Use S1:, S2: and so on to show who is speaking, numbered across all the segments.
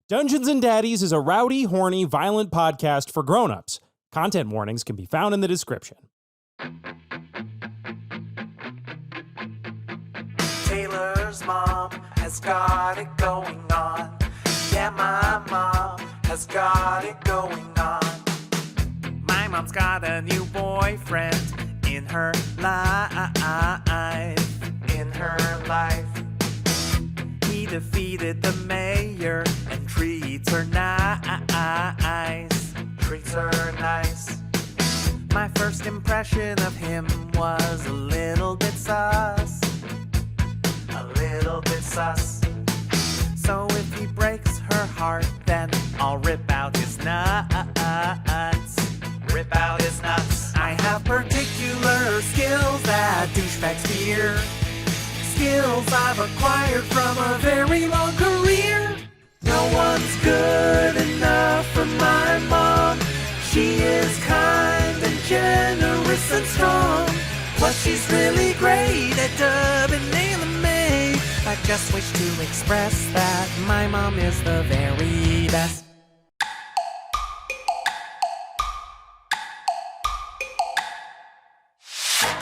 S1: Dungeons and Daddies is a rowdy, horny, violent podcast for grown-ups. Content warnings can be found in the description.
S2: Taylor's mom has got it going on. Yeah, my mom has got it going on. My mom's got a new boyfriend in her life. In her life. He defeated the mayor and treats her nice. Treats her nice. My first impression of him was a little bit sus. A little bit sus. So if he breaks her heart, then I'll rip out his nuts. Rip out his nuts. I have particular skills that douchebags fear. Skills I've acquired from a very long career. No one's good enough for my mom. She is kind and generous and strong. Plus she's really great at dubbing anime. I just wish to express that my mom is the very best.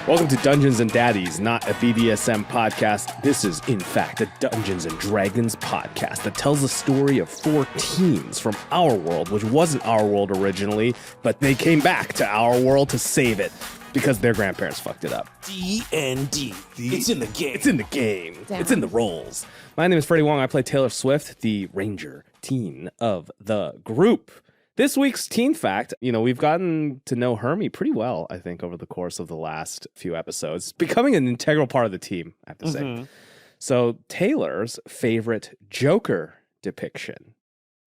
S3: Welcome to Dungeons and Daddies, not a BDSM podcast. This is, in fact, a Dungeons and Dragons podcast that tells the story of 4 teens from our world, which wasn't our world originally, but they came back to our world to save it because their grandparents fucked it up.
S1: D&D. It's in the game.
S3: It's in the game.
S4: Damn.
S3: It's in the roles. My name is Freddie Wong. I play Taylor Swift, the ranger teen of the group. This week's teen fact, we've gotten to know Hermie pretty well, I think, over the course of the last few episodes. Becoming an integral part of the team, I have to say. So Taylor's favorite Joker depiction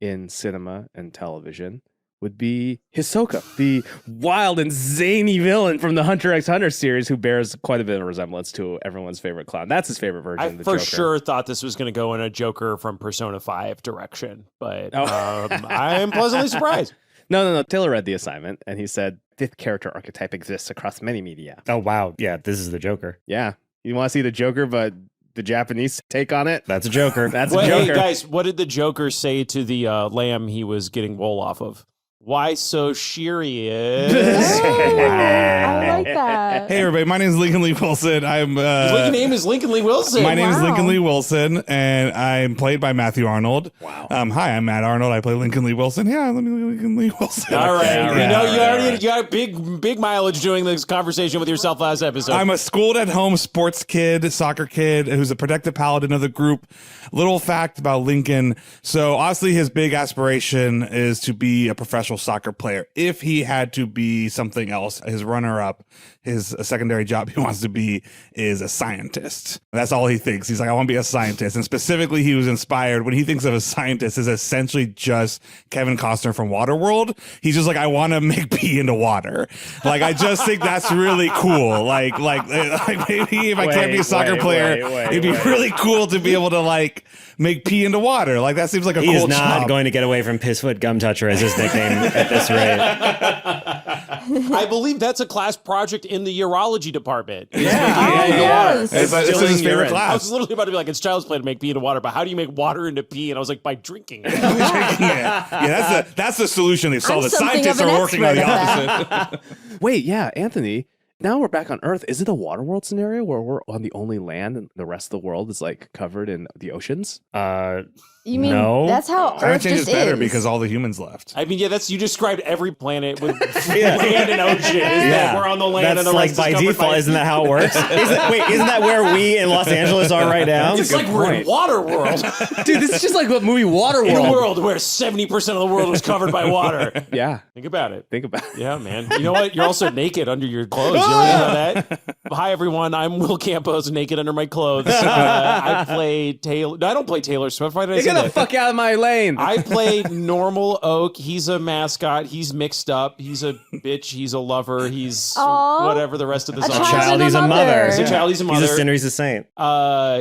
S3: in cinema and television would be Hisoka, the wild and zany villain from the Hunter x Hunter series who bears quite a bit of resemblance to everyone's favorite clown. That's his favorite version of the Joker.
S1: I for sure thought this was going to go in a Joker from Persona 5 direction, but I am pleasantly surprised.
S3: No. Taylor read the assignment, and he said, 5th character archetype exists across many media.
S5: Oh, wow. Yeah, this is the Joker.
S3: Yeah. You want to see the Joker, but the Japanese take on it?
S5: That's a Joker.
S3: That's
S1: Well,
S3: a Joker.
S1: hey, guys, what did the Joker say to the lamb he was getting wool off of? Why so serious?
S4: I like that.
S6: Hey everybody, my name is Lincoln Lee Wilson.
S1: His name is Lincoln Lee Wilson.
S6: My name is
S4: Wow.
S6: Lincoln Lee Wilson, and I'm played by Matthew Arnold.
S3: Wow.
S6: Hi, I'm Matt Arnold. I play Lincoln Lee Wilson. Yeah, let me Lincoln Lee Wilson.
S1: All right.
S6: Yeah.
S1: You got big mileage doing this conversation with yourself last episode.
S6: I'm a schooled-at-home sports kid, soccer kid, who's a protective paladin of the group. Little fact about Lincoln. So obviously his big aspiration is to be a professional soccer player. If he had to be something else, his runner-up, his secondary job he wants to be is a scientist. That's all he thinks. He's like, I want to be a scientist. And specifically, he was inspired when he thinks of a scientist is essentially just Kevin Costner from Waterworld. He's just like, I want to make pee into water. Like, I just think that's really cool. Like maybe if I can't be a soccer player, it'd be really cool to be able to make pee into water. Like, that seems like a
S5: He
S6: cool
S5: is not
S6: job.
S5: going to get away from Pissfoot Gum Toucher as his nickname at this rate.
S1: I believe that's a class project in the urology department.
S4: Yes.
S6: It's his favorite
S1: I
S6: class.
S1: was literally about to be like, it's child's play to make pee into water, but how do you make water into pee? And I was like, by drinking it.
S6: Yeah, that's the solution they saw.
S4: I'm
S6: The
S4: something
S6: scientists
S4: of an
S6: are working on the
S4: expert at
S6: opposite.
S3: Wait, yeah, Anthony. Now we're back on Earth. Is it a Waterworld scenario where we're on the only land and the rest of the world is covered in the oceans?
S4: You mean
S5: No.
S4: that's how
S6: Climate
S4: Earth
S6: change
S4: just
S6: is better
S4: is?
S6: because all the humans left.
S1: I mean, yeah, you described every planet with land and ocean. We're on the land
S5: That's
S1: and the
S5: like
S1: rest
S5: by
S1: is covered
S5: default.
S1: by
S5: Isn't that how it works? Isn't that where we in Los Angeles are right now?
S1: It's like we're in Waterworld.
S3: Dude, this is just like the movie Waterworld.
S1: In a world where 70% of the world was covered by water.
S3: Yeah,
S1: Think about it.
S3: think about it.
S1: Yeah, man. You know what? You're also naked under your clothes. You already know that? Hi, everyone. I'm Will Campos, naked under my clothes. I play Taylor. No, I don't play Taylor Swift. Why did I say
S3: Get the
S1: that?
S3: fuck out of my lane.
S1: I play normal Oak. He's a mascot. He's mixed up. He's a bitch. He's a lover. He's
S4: Aw.
S1: whatever the rest of the
S4: A
S1: song.
S4: child
S5: Child,
S4: and
S5: he's a
S4: mother.
S5: mother.
S1: He's a child. He's a mother.
S5: He's a sinner. He's a saint.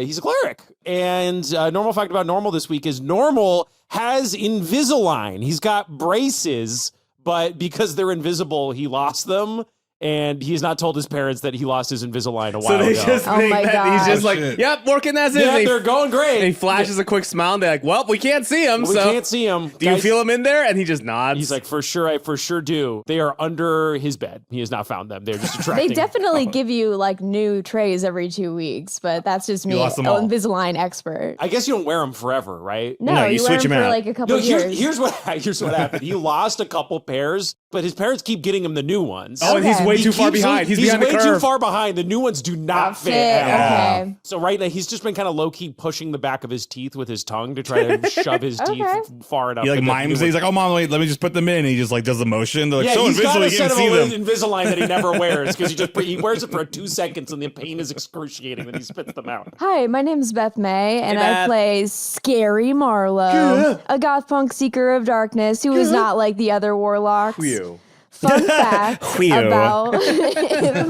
S1: He's a cleric. And normal fact about Normal this week is Normal has Invisalign. He's got braces, but because they're invisible, he lost them. and he has not told his parents that he lost his Invisalign a while
S3: So they
S1: ago.
S3: just
S4: Oh
S3: think
S4: my
S3: that he's
S4: gosh.
S3: just like,
S6: Shit.
S3: yep, working as
S1: yeah,
S3: is.
S1: they're going great.
S3: And he flashes a quick smile and they're like, well, we can't see him.
S1: We
S3: so
S1: can't see him.
S3: do you feel him in there? And he just nods.
S1: He's like, for sure, I for sure do. They are under his bed. He has not found them. They're just
S4: They
S1: attracting.
S4: definitely give you like new trays every 2 weeks, but that's just me,
S6: lost them all.
S4: Invisalign expert.
S1: I guess you don't wear them forever, right?
S4: No,
S5: No, you
S4: you wear
S5: switch
S4: them
S5: them
S4: for
S5: out.
S4: like a couple
S1: No,
S4: years.
S1: here's what happened. He lost a couple pairs, but his parents keep getting him the new ones.
S3: oh, and he's
S4: Okay.
S3: way
S1: He
S3: too far
S1: keeps-
S3: behind. He's
S1: He's
S3: behind the
S1: way
S3: curve.
S1: too far behind. The new ones do not fit.
S4: Fit,
S1: at all.
S4: okay.
S1: So right now he's just been kind of low key pushing the back of his teeth with his tongue to try to shove his
S4: Okay.
S1: teeth far enough.
S6: He like
S1: that the
S6: mimes
S1: new
S6: it. He's
S1: ones-
S6: like, oh, mom, wait, let me just put them in. And he just like does the motion. They're like,
S1: yeah,
S6: so
S1: he's got
S6: invisible,
S1: a
S6: you
S1: set
S6: can't
S1: of
S6: see them.
S1: Invisalign that he never wears because he wears it for 2 seconds and the pain is excruciating. Then he spits them out.
S4: Hi, my name's Beth May, and
S3: Beth.
S4: I play Scary Marlowe, a goth punk seeker of darkness who is not like the other warlocks.
S3: Phew.
S4: Fun fact
S5: Whew.
S4: about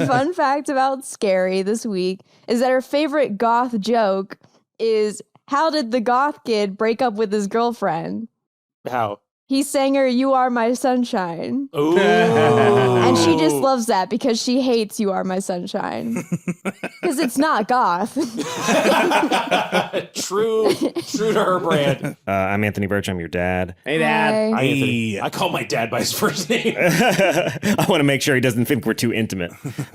S4: fun fact about Scary this week is that her favorite goth joke is, how did the goth kid break up with his girlfriend?
S1: How?
S4: He sang her "You Are My Sunshine."
S1: Ooh.
S4: And she just loves that because she hates "You Are My Sunshine." Because it's not goth.
S1: True to her brand.
S5: I'm Anthony Burch. I'm your dad.
S3: Hey, Dad.
S4: Hi.
S1: Hi, Anthony. I call my dad by his first name.
S5: I want to make sure he doesn't think we're too intimate.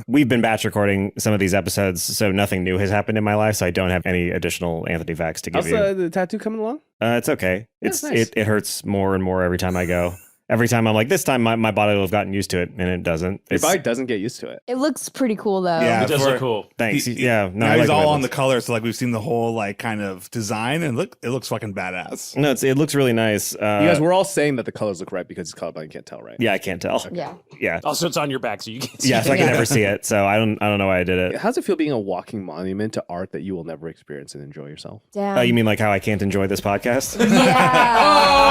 S5: We've been batch recording some of these episodes, so nothing new has happened in my life, so I don't have any additional Anthony facts to give
S3: How's
S5: you.
S3: the tattoo coming along?
S5: It's okay.
S3: That's nice.
S5: It hurts more and more every time I go. Every time I'm like, this time my body will have gotten used to it, and it doesn't.
S3: Your
S5: It's,
S3: body doesn't get used to it.
S4: It looks pretty cool though.
S6: Yeah.
S1: It does
S6: for-
S1: look cool.
S5: thanks. Yeah, no,
S6: now
S5: I like
S6: he's
S5: the way
S6: all
S5: it
S6: on the
S5: looks.
S6: color, so like we've seen the whole like kind of design, and it looks fucking badass.
S5: No, it looks really nice.
S3: You guys, we're all saying that the colors look right because it's colorblind. You can't tell, right?
S5: yeah, I can't tell.
S4: Yeah.
S5: Yeah,
S1: Also, it's on your back, so you can see
S5: yeah, so I can
S4: Yeah.
S5: never see it. So I don't know why I did it.
S3: How's it feel being a walking monument to art that you will never experience and enjoy yourself?
S4: Damn.
S5: You mean like how I can't enjoy this podcast?
S4: Yeah.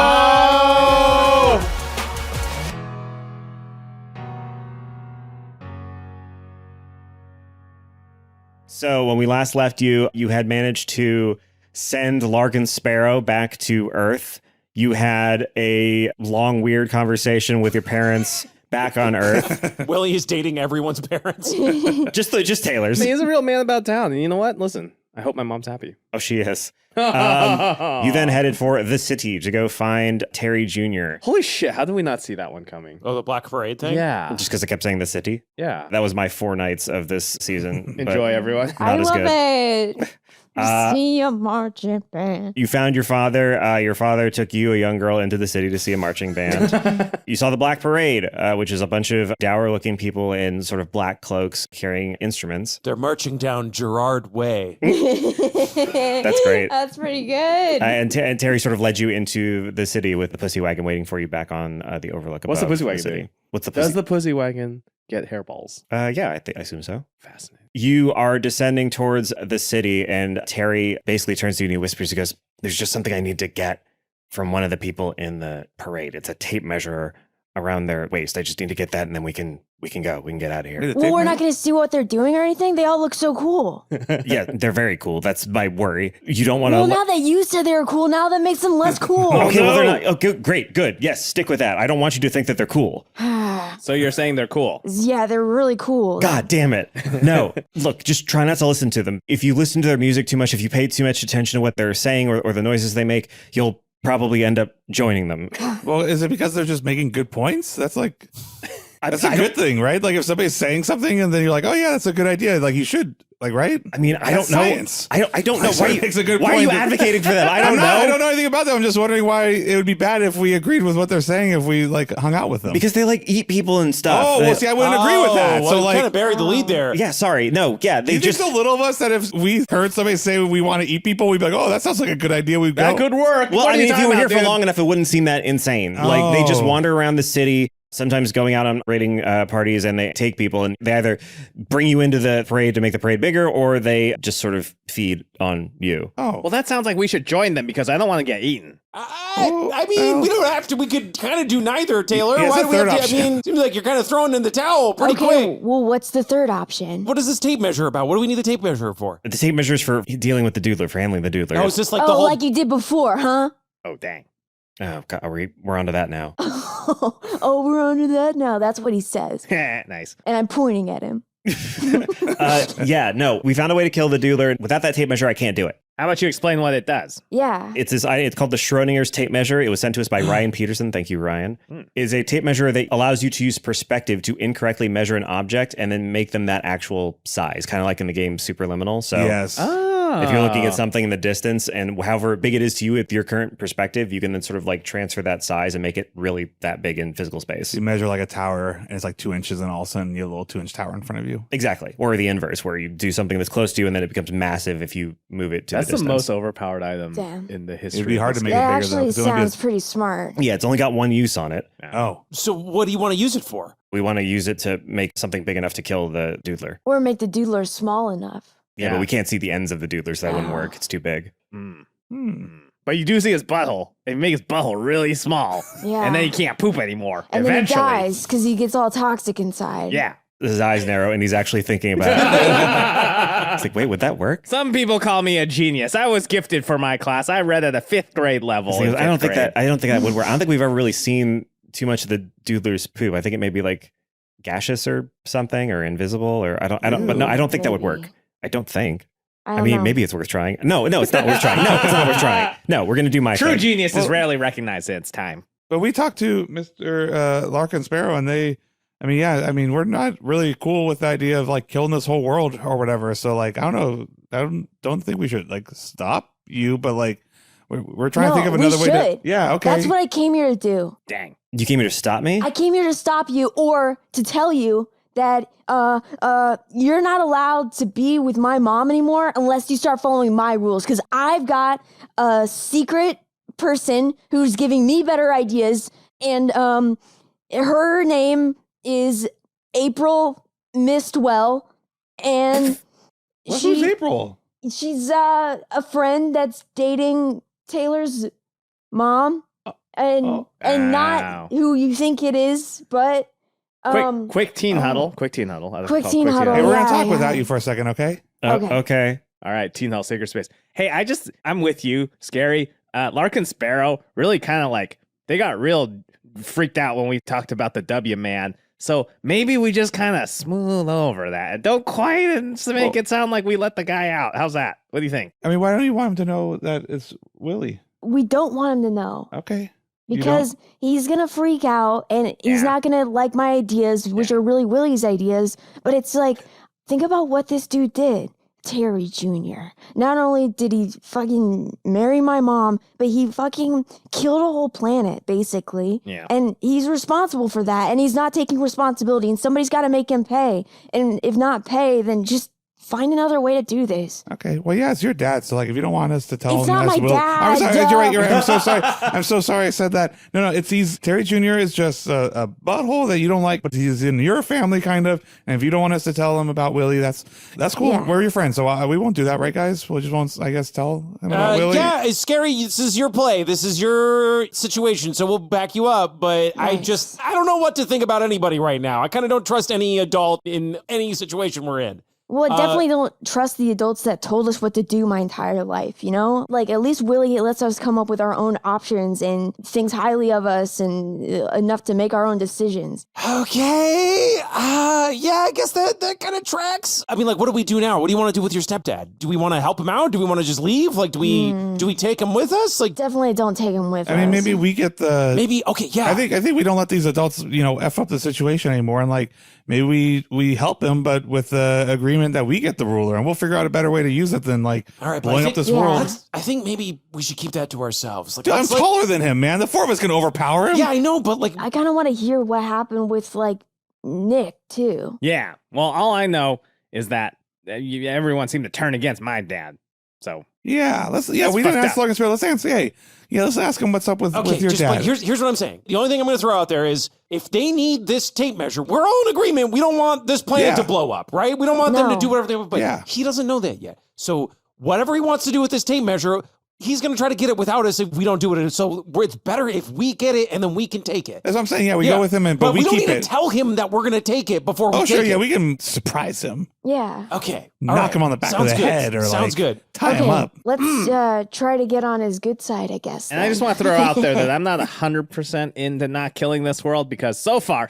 S5: So when we last left you, you had managed to send Larkin Sparrow back to Earth. You had a long, weird conversation with your parents back on Earth.
S1: Willie is dating everyone's parents.
S5: just Taylor's.
S3: He's a real man about town. And you know what? Listen, I hope my mom's happy.
S5: Oh, she is. You then headed for the city to go find Terry Jr.
S3: Holy shit, how did we not see that one coming?
S1: Oh, the Black Parade thing?
S3: Yeah.
S5: Just because I kept saying the city.
S3: Yeah.
S5: That was my 4 nights of this season. but
S3: Enjoy, everyone.
S4: I
S5: Not as
S4: love
S5: good.
S4: it. See a marching band.
S5: You found your father. Your father took you, a young girl, into the city to see a marching band. You saw the Black Parade, which is a bunch of dour-looking people in sort of black cloaks carrying instruments.
S1: They're marching down Gerard Way.
S5: That's great.
S4: That's pretty good.
S5: And Terry sort of led you into the city with the pussy wagon waiting for you back on the overlook.
S3: What's the
S5: above
S3: pussy wagon
S5: city.
S3: doing?
S5: What's the pussy?
S3: Does the pussy wagon get hairballs?
S5: Yeah, I assume so.
S3: Fascinating.
S5: You are descending towards the city, and Terry basically turns to you and he whispers, he goes, "There's just something I need to get from one of the people in the parade. It's a tape measure around their waist. I just need to get that, and then we can go. We can get out of here."
S4: Well, we're not going to see what they're doing or anything. They all look so cool.
S5: Yeah, they're very cool. That's my worry. You don't want to...
S4: Well, now that you said they were cool, now that makes them less cool.
S5: Okay, well, they're not... Oh, great, good. Yes, stick with that. I don't want you to think that they're cool.
S3: So you're saying they're cool?
S4: Yeah, they're really cool.
S5: God damn it. No. Look, just try not to listen to them. If you listen to their music too much, if you pay too much attention to what they're saying or the noises they make, you'll probably end up joining them.
S6: Well, is it because they're just making good points? That's like that's
S5: I
S6: a good thing, right? Like if somebody's saying something and then you're like, oh yeah, that's a good idea. Like you should, like, right?
S5: I mean, I
S6: That's
S5: don't know.
S6: science.
S5: I don't know.
S6: So
S5: Why,
S6: it makes a good
S5: why are you
S6: point.
S5: advocating for them? I don't know.
S6: I don't know anything about them. I'm just wondering why it would be bad if we agreed with what they're saying if we like hung out with them.
S5: Because they like eat people and stuff.
S6: oh, well, see, I wouldn't agree with that.
S1: Well,
S6: So
S1: you
S6: like,
S1: kind of buried the lead there.
S5: Yeah, sorry. No, yeah,
S6: do
S5: they
S6: you
S5: just...
S6: think so little of us that if we heard somebody say we want to eat people, we'd be like, oh, that sounds like a good idea. We'd go.
S3: That could work.
S5: Well,
S3: What
S5: I
S3: are
S5: mean, if you
S3: talking
S5: were here
S3: about,
S5: for
S3: dude?
S5: long enough, it wouldn't seem that insane. Like, they just
S6: Oh.
S5: wander around the city, sometimes going out on raiding parties, and they take people, and they either bring you into the parade to make the parade bigger, or they just sort of feed on you.
S6: Oh,
S3: Well, that sounds like we should join them because I don't want to get eaten.
S1: I mean, we don't have to. We could kind of do neither, Taylor.
S6: Yeah, it's
S1: Why
S6: a
S1: do we have
S6: third
S1: to?
S6: option.
S1: I mean, seems like you're kind of throwing in the towel pretty
S4: Okay,
S1: quick.
S4: well, what's the third option?
S1: What is this tape measure about? What do we need the tape measure for?
S5: The tape measures for dealing with the doodler, for handling the doodler.
S1: Oh, it's just like the
S4: Oh,
S1: whole.
S4: like you did before, huh?
S3: Oh, dang.
S5: Oh, God, we're onto that now.
S4: oh, we're under that now. That's what he says.
S3: Nice.
S4: And I'm pointing at him.
S5: Yeah, no, we found a way to kill the doodler. Without that tape measure, I can't do it.
S3: How about you explain what it does?
S4: Yeah.
S5: It's called the Schrodinger's tape measure. It was sent to us by Ryan Peterson. Thank you, Ryan. Is a tape measure that allows you to use perspective to incorrectly measure an object and then make them that actual size, kind of like in the game Superliminal. So
S6: Yes.
S5: if you're looking at something in the distance and however big it is to you with your current perspective, you can then sort of like transfer that size and make it really that big in physical space.
S6: You measure like a tower and it's like 2 inches and all of a sudden you have a little 2-inch tower in front of you.
S5: Exactly. Or the inverse, where you do something that's close to you and then it becomes massive if you move it to
S3: That's
S5: the distance.
S3: the most overpowered item
S4: Damn.
S3: in the history.
S6: It'd be hard to make it
S4: That
S6: bigger though.
S4: actually
S6: 'cause it would be
S4: sounds pretty smart.
S5: Yeah, it's only got one use on it.
S6: Oh.
S1: So what do you want to use it for?
S5: We want to use it to make something big enough to kill the doodler.
S4: Or make the doodler small enough.
S5: Yeah, but we can't see the ends of the doodler, so that wouldn't work. It's too big.
S3: But you do see his butthole. If you make his butthole really small,
S4: Yeah.
S3: and then he can't poop anymore.
S4: And then he
S3: Eventually.
S4: dies because he gets all toxic inside.
S3: Yeah.
S5: His eyes narrow, and he's actually thinking about it. It's like, wait, would that work?
S3: Some people call me a genius. I was gifted for my class. I read at a 5th grade level.
S5: I don't think
S3: grade.
S5: that would work. I don't think we've ever really seen too much of the doodler's poop. I think it may be like gaseous or something, or invisible, or I don't. But no, I don't think that would work.
S4: Maybe.
S5: I don't think. I
S4: don't
S5: mean,
S4: know.
S5: maybe it's worth trying. No, it's not worth trying. No, it's not worth trying. No, we're gonna do my
S3: True
S5: thing.
S3: genius is rarely recognized. It's time.
S6: But we talked to Mr. Larkin Sparrow and we're not really cool with the idea of like killing this whole world or whatever. So like, I don't know. I don't think we should like stop you, but like we're trying to think of
S4: we
S6: another way to.
S4: should.
S6: Yeah. Okay.
S4: That's what I came here to do.
S3: Dang.
S5: You came here to stop me?
S4: I came here to stop you or to tell you that you're not allowed to be with my mom anymore unless you start following my rules, because I've got a secret person who's giving me better ideas, and her name is April Mistwell, and
S6: Who's
S4: she
S6: April?
S4: she's a friend that's dating Taylor's mom, and
S3: Ow.
S4: not who you think it is, but
S3: Quick teen huddle. Quick teen huddle. I
S4: Quick
S3: call it
S4: teen huddle.
S6: Hey, we're gonna
S4: Yeah,
S6: talk
S4: yeah.
S6: without you for a second, okay?
S4: Okay.
S5: Okay.
S3: All right, teen huddle, sacred space. Hey, I'm with you, Scary. Larkin Sparrow really kind of like, they got real freaked out when we talked about the W man. So maybe we just kind of smooth over that. Don't quite make it sound like we let the guy out. How's that? What do you think?
S6: I mean, why don't you want him to know that it's Willie?
S4: We don't want him to know
S6: Okay.
S4: because he's gonna freak out and he's not gonna like my ideas, which are really Willie's ideas. But it's like, think about what this dude did. Terry Jr. Not only did he fucking marry my mom, but he fucking killed a whole planet, basically.
S3: Yeah.
S4: And he's responsible for that, and he's not taking responsibility, and somebody's got to make him pay. And if not pay, then just find another way to do this.
S6: Okay. Well, yeah, it's your dad. So, like, if you don't want us to tell
S4: It's
S6: him,
S4: not
S6: that's
S4: my
S6: Will.
S4: dad,
S6: I'm sorry.
S4: Joe.
S6: You're right. You're right. I'm so sorry. I'm so sorry I said that. No, it's Terry Jr. is just a butthole that you don't like, but he's in your family, kind of. And if you don't want us to tell him about Willie, that's cool.
S4: Yeah.
S6: We're your friends, so we won't do that, right, guys? We'll just won't, I guess, tell him about Willie.
S1: Yeah, it's scary. This is your play. This is your situation. So we'll back you up. But I don't know what to think about anybody right now. I kind of don't trust any adult in any situation we're in.
S4: Well, I definitely don't trust the adults that told us what to do my entire life, you know? Like, at least Willie lets us come up with our own options and thinks highly of us and enough to make our own decisions.
S1: Okay. Yeah, I guess that kind of tracks. I mean, like, what do we do now? What do you want to do with your stepdad? Do we want to help him out? Do we want to just leave? Like, do we take him with us? Like,
S4: Definitely don't take him with us.
S6: I mean, maybe we get the.
S1: maybe, okay, yeah.
S6: I think we don't let these adults, F up the situation anymore. And like, maybe we help him, but with the agreement that we get the ruler, and we'll figure out a better way to use it than like
S1: All right, but
S6: blowing up this
S4: yeah.
S6: world.
S1: I think maybe we should keep that to ourselves. Like,
S6: Dude, I'm
S1: let's, like-
S6: taller than him, man. The four of us can overpower him.
S1: Yeah, I know, but like,
S4: I kind of want to hear what happened with, like, Nick, too.
S3: Yeah. Well, all I know is that everyone seemed to turn against my dad. So
S6: Yeah, we
S3: fucked
S6: didn't ask
S3: up.
S6: Logan Spirit. Let's answer. Hey, let's ask him what's up with
S1: okay,
S6: your
S1: just
S6: dad.
S1: like, here's what I'm saying. The only thing I'm going to throw out there is if they need this tape measure, we're all in agreement. We don't want this planet
S6: Yeah.
S1: to blow up, right? We don't want them to
S4: No.
S1: do whatever they want, but
S6: Yeah.
S1: he doesn't know that yet. So whatever he wants to do with this tape measure, he's going to try to get it without us if we don't do it. So it's better if we get it and then we can take it.
S6: That's what I'm saying. Yeah, we go with him, but we
S1: don't
S6: keep
S1: need
S6: it.
S1: to tell him that we're going to take it before we take it.
S6: Yeah, we can surprise him.
S4: Yeah.
S1: Okay.
S6: Knock him on the back of the head or
S1: Sounds good.
S6: tie him up.
S4: Let's try to get on his good side, I guess.
S3: And I just want to throw out there that I'm not 100% into not killing this world because so far,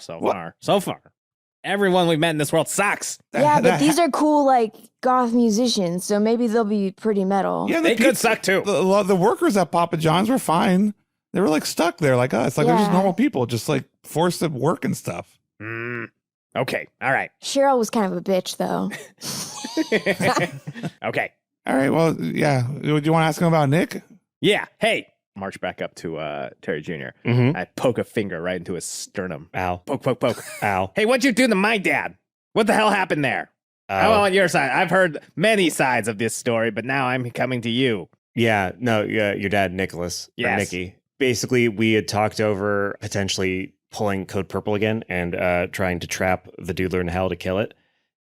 S3: everyone we've met in this world sucks.
S4: Yeah, but these are cool, like, goth musicians, so maybe they'll be pretty metal.
S6: Yeah,
S3: They could suck too.
S6: The workers at Papa John's were fine. They were like stuck there like us. Like they're just normal people, just like forced to work and stuff.
S3: Okay. All right.
S4: Cheryl was kind of a bitch, though.
S3: Okay.
S6: All right. Well, yeah. Do you want to ask him about Nick?
S3: Yeah. Hey. March back up to Terry Jr.
S5: Mhm.
S3: I poke a finger right into his sternum.
S5: Ow.
S3: Poke, poke, poke.
S5: Ow.
S3: Hey, what'd you do to my dad? What the hell happened there? I want your side. I've heard many sides of this story, but now I'm coming to you.
S5: Yeah, no, your dad, Nicholas, or
S3: Yes.
S5: Nicky. Basically, we had talked over potentially pulling Code Purple again and trying to trap the Doodler in hell to kill it.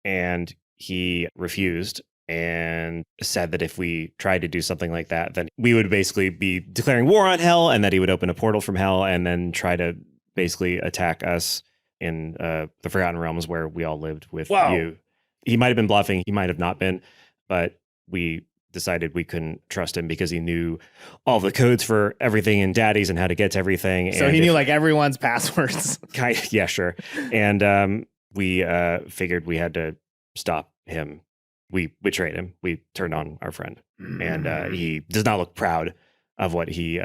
S5: And he refused and said that if we tried to do something like that, then we would basically be declaring war on hell and that he would open a portal from hell and then try to basically attack us in the Forgotten Realms where we all lived with you. He might have been bluffing. He might have not been, but we decided we couldn't trust him because he knew all the codes for everything in Daddies and how to get to everything.
S3: So
S5: and
S3: he knew like everyone's passwords.
S5: Yeah, sure. And we figured we had to stop him. We betrayed him. We turned on our friend. And he does not look proud of what he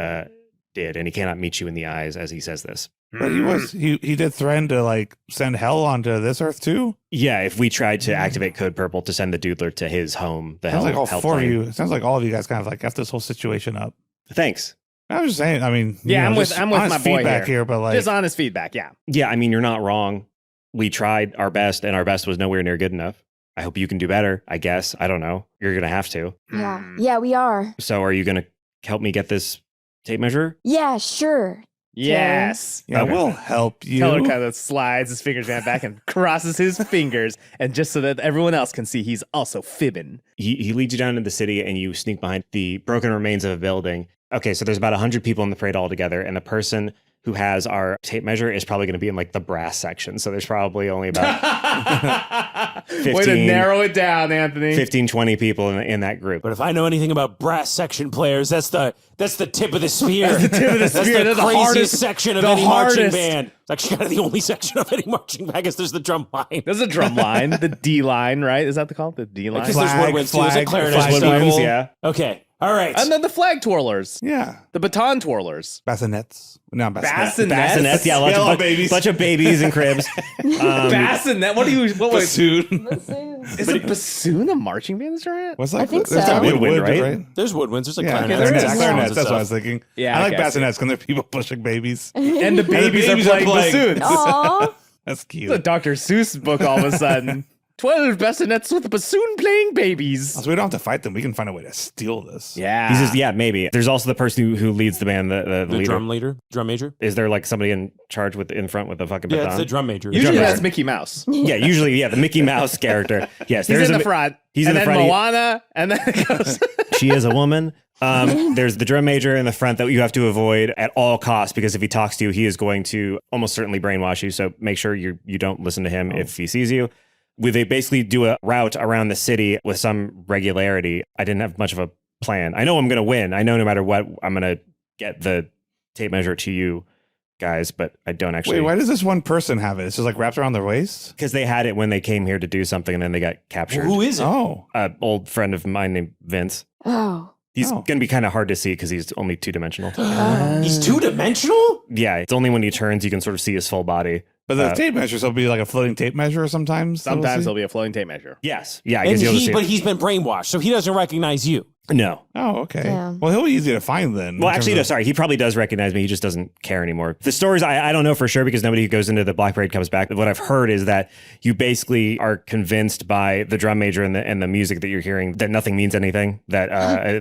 S5: did. And he cannot meet you in the eyes as he says this.
S6: But he did threaten to like send hell onto this earth too.
S5: Yeah, if we tried to activate Code Purple to send the Doodler to his home, the
S6: Sounds
S5: hell,
S6: like all
S5: hell
S6: four of
S5: plane.
S6: you. It sounds like all of you guys kind of like got this whole situation up.
S5: Thanks.
S6: I was just saying. I mean,
S3: Yeah, I'm with
S6: just
S3: my
S6: honest
S3: boy
S6: feedback
S3: here.
S6: but like,
S3: Just honest feedback, yeah.
S5: Yeah, I mean, you're not wrong. We tried our best, and our best was nowhere near good enough. I hope you can do better, I guess. I don't know. You're going to have to.
S4: Yeah, we are.
S5: So are you going to help me get this tape measure?
S4: Yeah, sure.
S3: Yes.
S6: yeah,
S5: Okay.
S6: we'll help you.
S3: Keller kind of slides his fingers down back and crosses his fingers, and just so that everyone else can see, he's also fibbing.
S5: He leads you down into the city, and you sneak behind the broken remains of a building. Okay, so there's about 100 people in the parade altogether, and the person who has our tape measure is probably going to be in like the brass section. So there's probably only about 15,
S3: Way to narrow it down, Anthony.
S5: 15, 20 people in that group.
S1: But if I know anything about brass section players, that's the tip of the spear.
S3: That's the tip of the spear.
S1: That's the
S3: That's the
S1: craziest
S3: hardest-
S1: section of
S3: the
S1: any marching
S3: hardest.
S1: band. It's actually kind of the only section of any marching band. I guess there's the drum line.
S3: There's a drum line, the D line, right? Is that called the D
S1: I
S3: line?
S1: guess there's woodwinds too. There's like clarinet.
S6: flag,
S5: Woodwinds,
S6: circle.
S5: yeah.
S1: Okay. All right.
S3: And then the flag twirlers,
S6: Yeah,
S3: the baton twirlers.
S6: bassinets. No,
S3: Bassinets?
S5: Bassinets, yeah,
S6: Yellow
S5: bunch
S6: babies.
S5: bunch of babies and cribs.
S3: Bassinet. What do you? What was?
S6: Bassoon.
S3: Is a bassoon a marching band instrument?
S6: What's like?
S4: I think
S6: there's
S4: so.
S6: that
S5: Woodwind, right?
S1: There's woodwinds. There's like
S6: Yeah,
S1: clarinets.
S3: there
S1: and
S3: is.
S1: saxophones
S6: clarinets.
S1: and
S6: That's what I
S1: stuff.
S6: was thinking.
S3: Yeah,
S6: I
S3: I
S6: like
S3: guess.
S6: bassinets because they're people pushing babies.
S3: And the babies,
S6: babies
S3: are
S6: are
S3: playing
S6: playing.
S3: bassoons.
S4: Aw.
S6: That's
S3: It's a
S6: cute.
S3: Dr. Seuss book all of a sudden. 12 bassinets with bassoon playing babies.
S6: So we don't have to fight them. We can find a way to steal this.
S3: Yeah.
S5: He says, yeah, maybe. There's also the person who leads the band, the
S1: The
S5: leader.
S1: drum major.
S5: Is there like somebody in charge in front with the fucking
S1: Yeah,
S5: baton?
S1: it's the drum major.
S3: Usually
S5: drum
S3: that's
S5: major.
S3: Mickey Mouse.
S5: Yeah, usually, the Mickey Mouse character. Yes,
S3: He's
S5: there's
S3: in the front.
S5: He's
S3: and
S5: in the
S3: then
S5: front.
S3: Moana, and then it goes.
S5: She is a woman. There's the drum major in the front that you have to avoid at all costs because if he talks to you, he is going to almost certainly brainwash you. So make sure you don't listen to him if he sees you. They basically do a route around the city with some regularity. I didn't have much of a plan. I know I'm going to win. I know no matter what, I'm going to get the tape measure to you guys, but I don't actually.
S6: Wait, why does this one person have it? It's just like wrapped around their waist?
S5: Because they had it when they came here to do something and then they got captured.
S1: Who is it?
S6: Oh.
S5: Old friend of mine named Vince.
S4: Oh.
S5: He's
S6: Oh.
S5: going to be kind of hard to see because he's only two-dimensional.
S1: He's two-dimensional?
S5: Yeah, it's only when he turns you can sort of see his full body.
S6: But the tape measures will be like a floating tape measure sometimes. that we'll
S3: Sometimes
S6: see?
S3: there'll be a floating tape measure.
S5: Yes. Yeah, I
S1: And
S5: guess you'll see
S1: but
S5: it.
S1: he's been brainwashed, so he doesn't recognize you.
S5: No.
S6: Oh, okay.
S4: Yeah.
S6: Well, he'll be easy to find then.
S5: Well,
S6: in
S5: actually, no,
S6: terms of-
S5: sorry. He probably does recognize me. He just doesn't care anymore. The stories, I don't know for sure because nobody who goes into the Black Parade comes back. What I've heard is that you basically are convinced by the drum major and the music that you're hearing that nothing means anything, that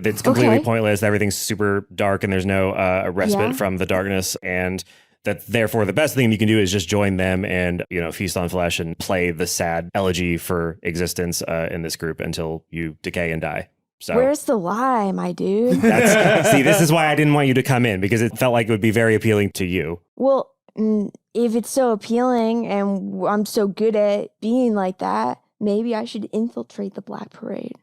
S5: it's completely
S4: Okay.
S5: pointless, that everything's super dark and there's no respite
S4: Yeah.
S5: from the darkness. And that therefore the best thing you can do is just join them and, feast on flesh and play the sad elegy for existence in this group until you decay and die. So
S4: Where's the lie, my dude?
S5: see, this is why I didn't want you to come in, because it felt like it would be very appealing to you.
S4: Well, if it's so appealing and I'm so good at being like that, maybe I should infiltrate the Black Parade.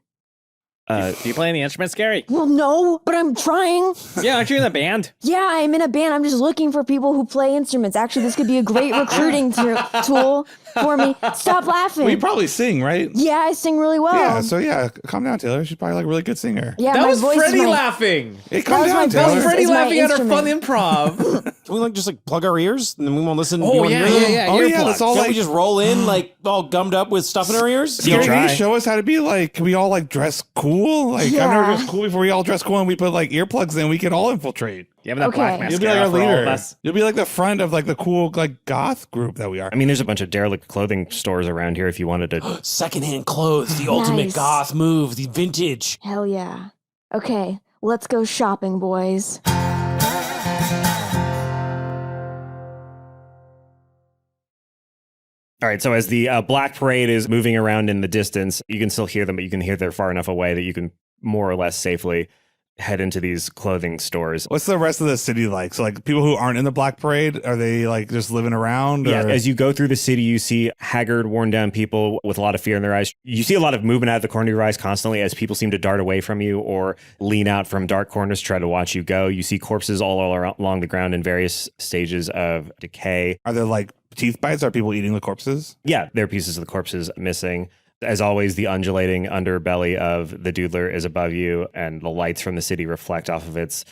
S3: Do you play any instruments, Gary?
S4: Well, no, but I'm trying.
S3: Yeah, aren't you in the band?
S4: Yeah, I'm in a band. I'm just looking for people who play instruments. Actually, this could be a great recruiting tool for me. Stop laughing.
S6: Well, you probably sing, right?
S4: Yeah, I sing really well.
S6: Yeah, so yeah, calm down, Taylor. She's probably like a really good singer.
S4: Yeah,
S3: That
S4: my
S3: was
S4: voice
S3: Freddie
S4: is my,
S3: laughing.
S6: Hey, calm
S4: was
S6: down,
S4: my
S3: That
S6: Taylor.
S3: was Freddie
S4: is my
S3: laughing at our fun
S4: instrument.
S3: improv.
S1: Can we like just plug our ears and then we won't listen?
S3: Oh, yeah.
S6: Oh yeah,
S3: Earplugs.
S6: let's all
S1: Can't we
S6: like.
S1: just roll in like all gummed up with stuff in our ears?
S6: Gary, can you
S5: try.
S6: show us how to be like? Can we all like dress cool? Like I've never
S4: Yeah.
S6: dressed cool before. We all dress cool and we put like earplugs in. We can all infiltrate.
S3: You have that
S4: Okay.
S3: black
S6: You'll be like
S3: mascara
S6: our
S3: for all of
S6: leader.
S3: us.
S6: You'll be like the front of like the cool like goth group that we are.
S5: I mean, there's a bunch of derelict clothing stores around here if you wanted to.
S1: Secondhand clothes, the ultimate
S4: Nice.
S1: goth move, the vintage.
S4: Hell yeah. Okay, let's go shopping, boys.
S5: All right, so as the Black Parade is moving around in the distance, you can still hear them, but you can hear they're far enough away that you can more or less safely head into these clothing stores.
S6: What's the rest of the city like? So like people who aren't in the Black Parade, are they like just living around?
S5: Yeah,
S6: or?
S5: as you go through the city, you see haggard, worn down people with a lot of fear in their eyes. You see a lot of movement out of the corner of your eyes constantly as people seem to dart away from you or lean out from dark corners to try to watch you go. You see corpses all along the ground in various stages of decay.
S6: Are there like teeth bites? Are people eating the corpses?
S5: Yeah, there are pieces of the corpses missing. As always, the undulating underbelly of the Doodler is above you, and the lights from the city reflect off of its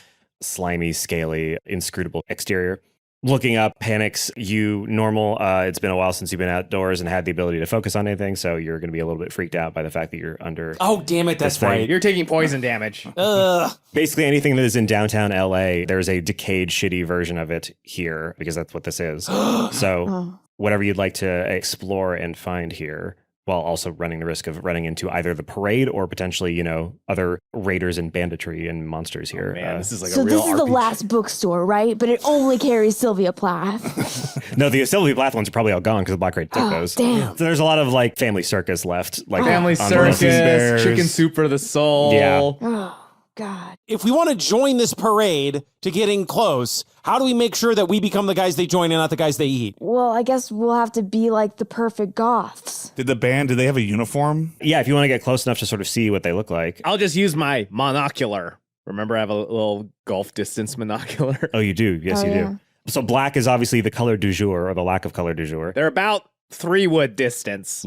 S5: slimy, scaly, inscrutable exterior. Looking up panics you normal. It's been a while since you've been outdoors and had the ability to focus on anything, so you're going to be a little bit freaked out by the fact that you're under.
S1: Oh, damn it, that's
S5: This thing.
S1: right.
S3: You're taking poison damage.
S1: Ugh.
S5: Basically, anything that is in downtown LA, there's a decayed, shitty version of it here because that's what this is. So, whatever you'd like to explore and find here, while also running the risk of running into either the parade or potentially, you know, other raiders and banditry and monsters here.
S3: Man, this is like
S4: So
S3: a real
S4: this is the
S3: RPG.
S4: last bookstore, right? But it only carries Sylvia Plath.
S5: No, the Sylvia Plath ones are probably all gone because the Black Raid took
S4: Oh,
S5: those.
S4: damn.
S5: So there's a lot of like family circus left. Like
S3: Family
S5: on the list.
S3: circus,
S6: Bears.
S3: chicken soup for the soul.
S5: Yeah.
S4: Oh, God.
S1: If we want to join this parade to getting close, how do we make sure that we become the guys they join and not the guys they eat?
S4: Well, I guess we'll have to be like the perfect goths.
S6: Did they have a uniform?
S5: Yeah, if you want to get close enough to sort of see what they look like.
S3: I'll just use my monocular. Remember, I have a little golf distance monocular.
S5: Oh, you do? Yes,
S4: Oh,
S5: you
S4: yeah.
S5: do. So black is obviously the color du jour or the lack of color du jour.
S3: They're about 3 wood distance.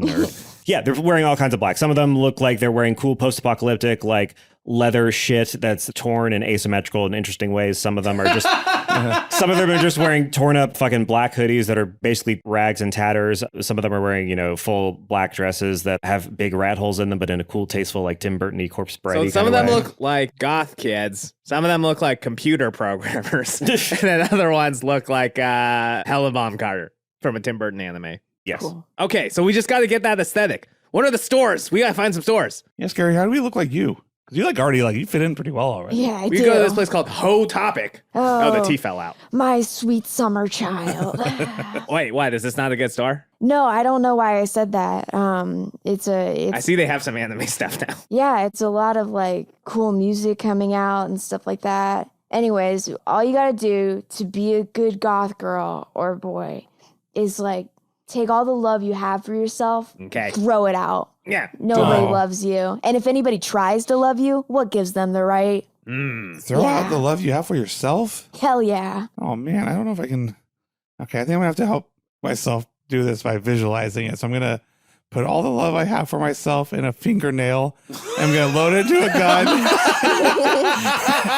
S5: Yeah, they're wearing all kinds of black. Some of them look like they're wearing cool post-apocalyptic, like leather shit that's torn in asymmetrical and interesting ways. Some of them are just, some of them are just wearing torn up fucking black hoodies that are basically rags and tatters. Some of them are wearing, you know, full black dresses that have big rat holes in them, but in a cool, tasteful, like Tim Burton-y corpse bride.
S3: So some of them look like goth kids. Some of them look like computer programmers. And then other ones look like Helen Bonham Carter from a Tim Burton anime.
S5: Yes.
S4: Cool.
S3: Okay, so we just got to get that aesthetic. What are the stores? We got to find some stores.
S6: Yes, Gary. How do we look like you? Because you like already like you fit in pretty well already.
S4: Yeah, I
S3: We
S4: do.
S3: go to this place called Ho Topic. Oh, the T fell out.
S4: My sweet summer child.
S3: Wait, what? Is this not a good store?
S4: No, I don't know why I said that. It's
S3: I see they have some anime stuff now.
S4: yeah, it's a lot of like cool music coming out and stuff like that. Anyways, all you gotta do to be a good goth girl or boy is like take all the love you have for yourself,
S3: Okay.
S4: throw it out.
S3: Yeah.
S4: Nobody
S6: Oh.
S4: loves you. And if anybody tries to love you, what gives them the right?
S6: Throw
S4: Yeah.
S6: out the love you have for yourself.
S4: Hell yeah.
S6: Oh man, I don't know if I can. Okay, I think I'm gonna have to help myself do this by visualizing it. So I'm gonna put all the love I have for myself in a fingernail. I'm gonna load it into a gun.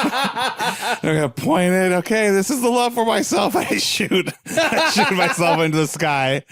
S6: I'm gonna point it. Okay, this is the love for myself. I shoot myself into the sky.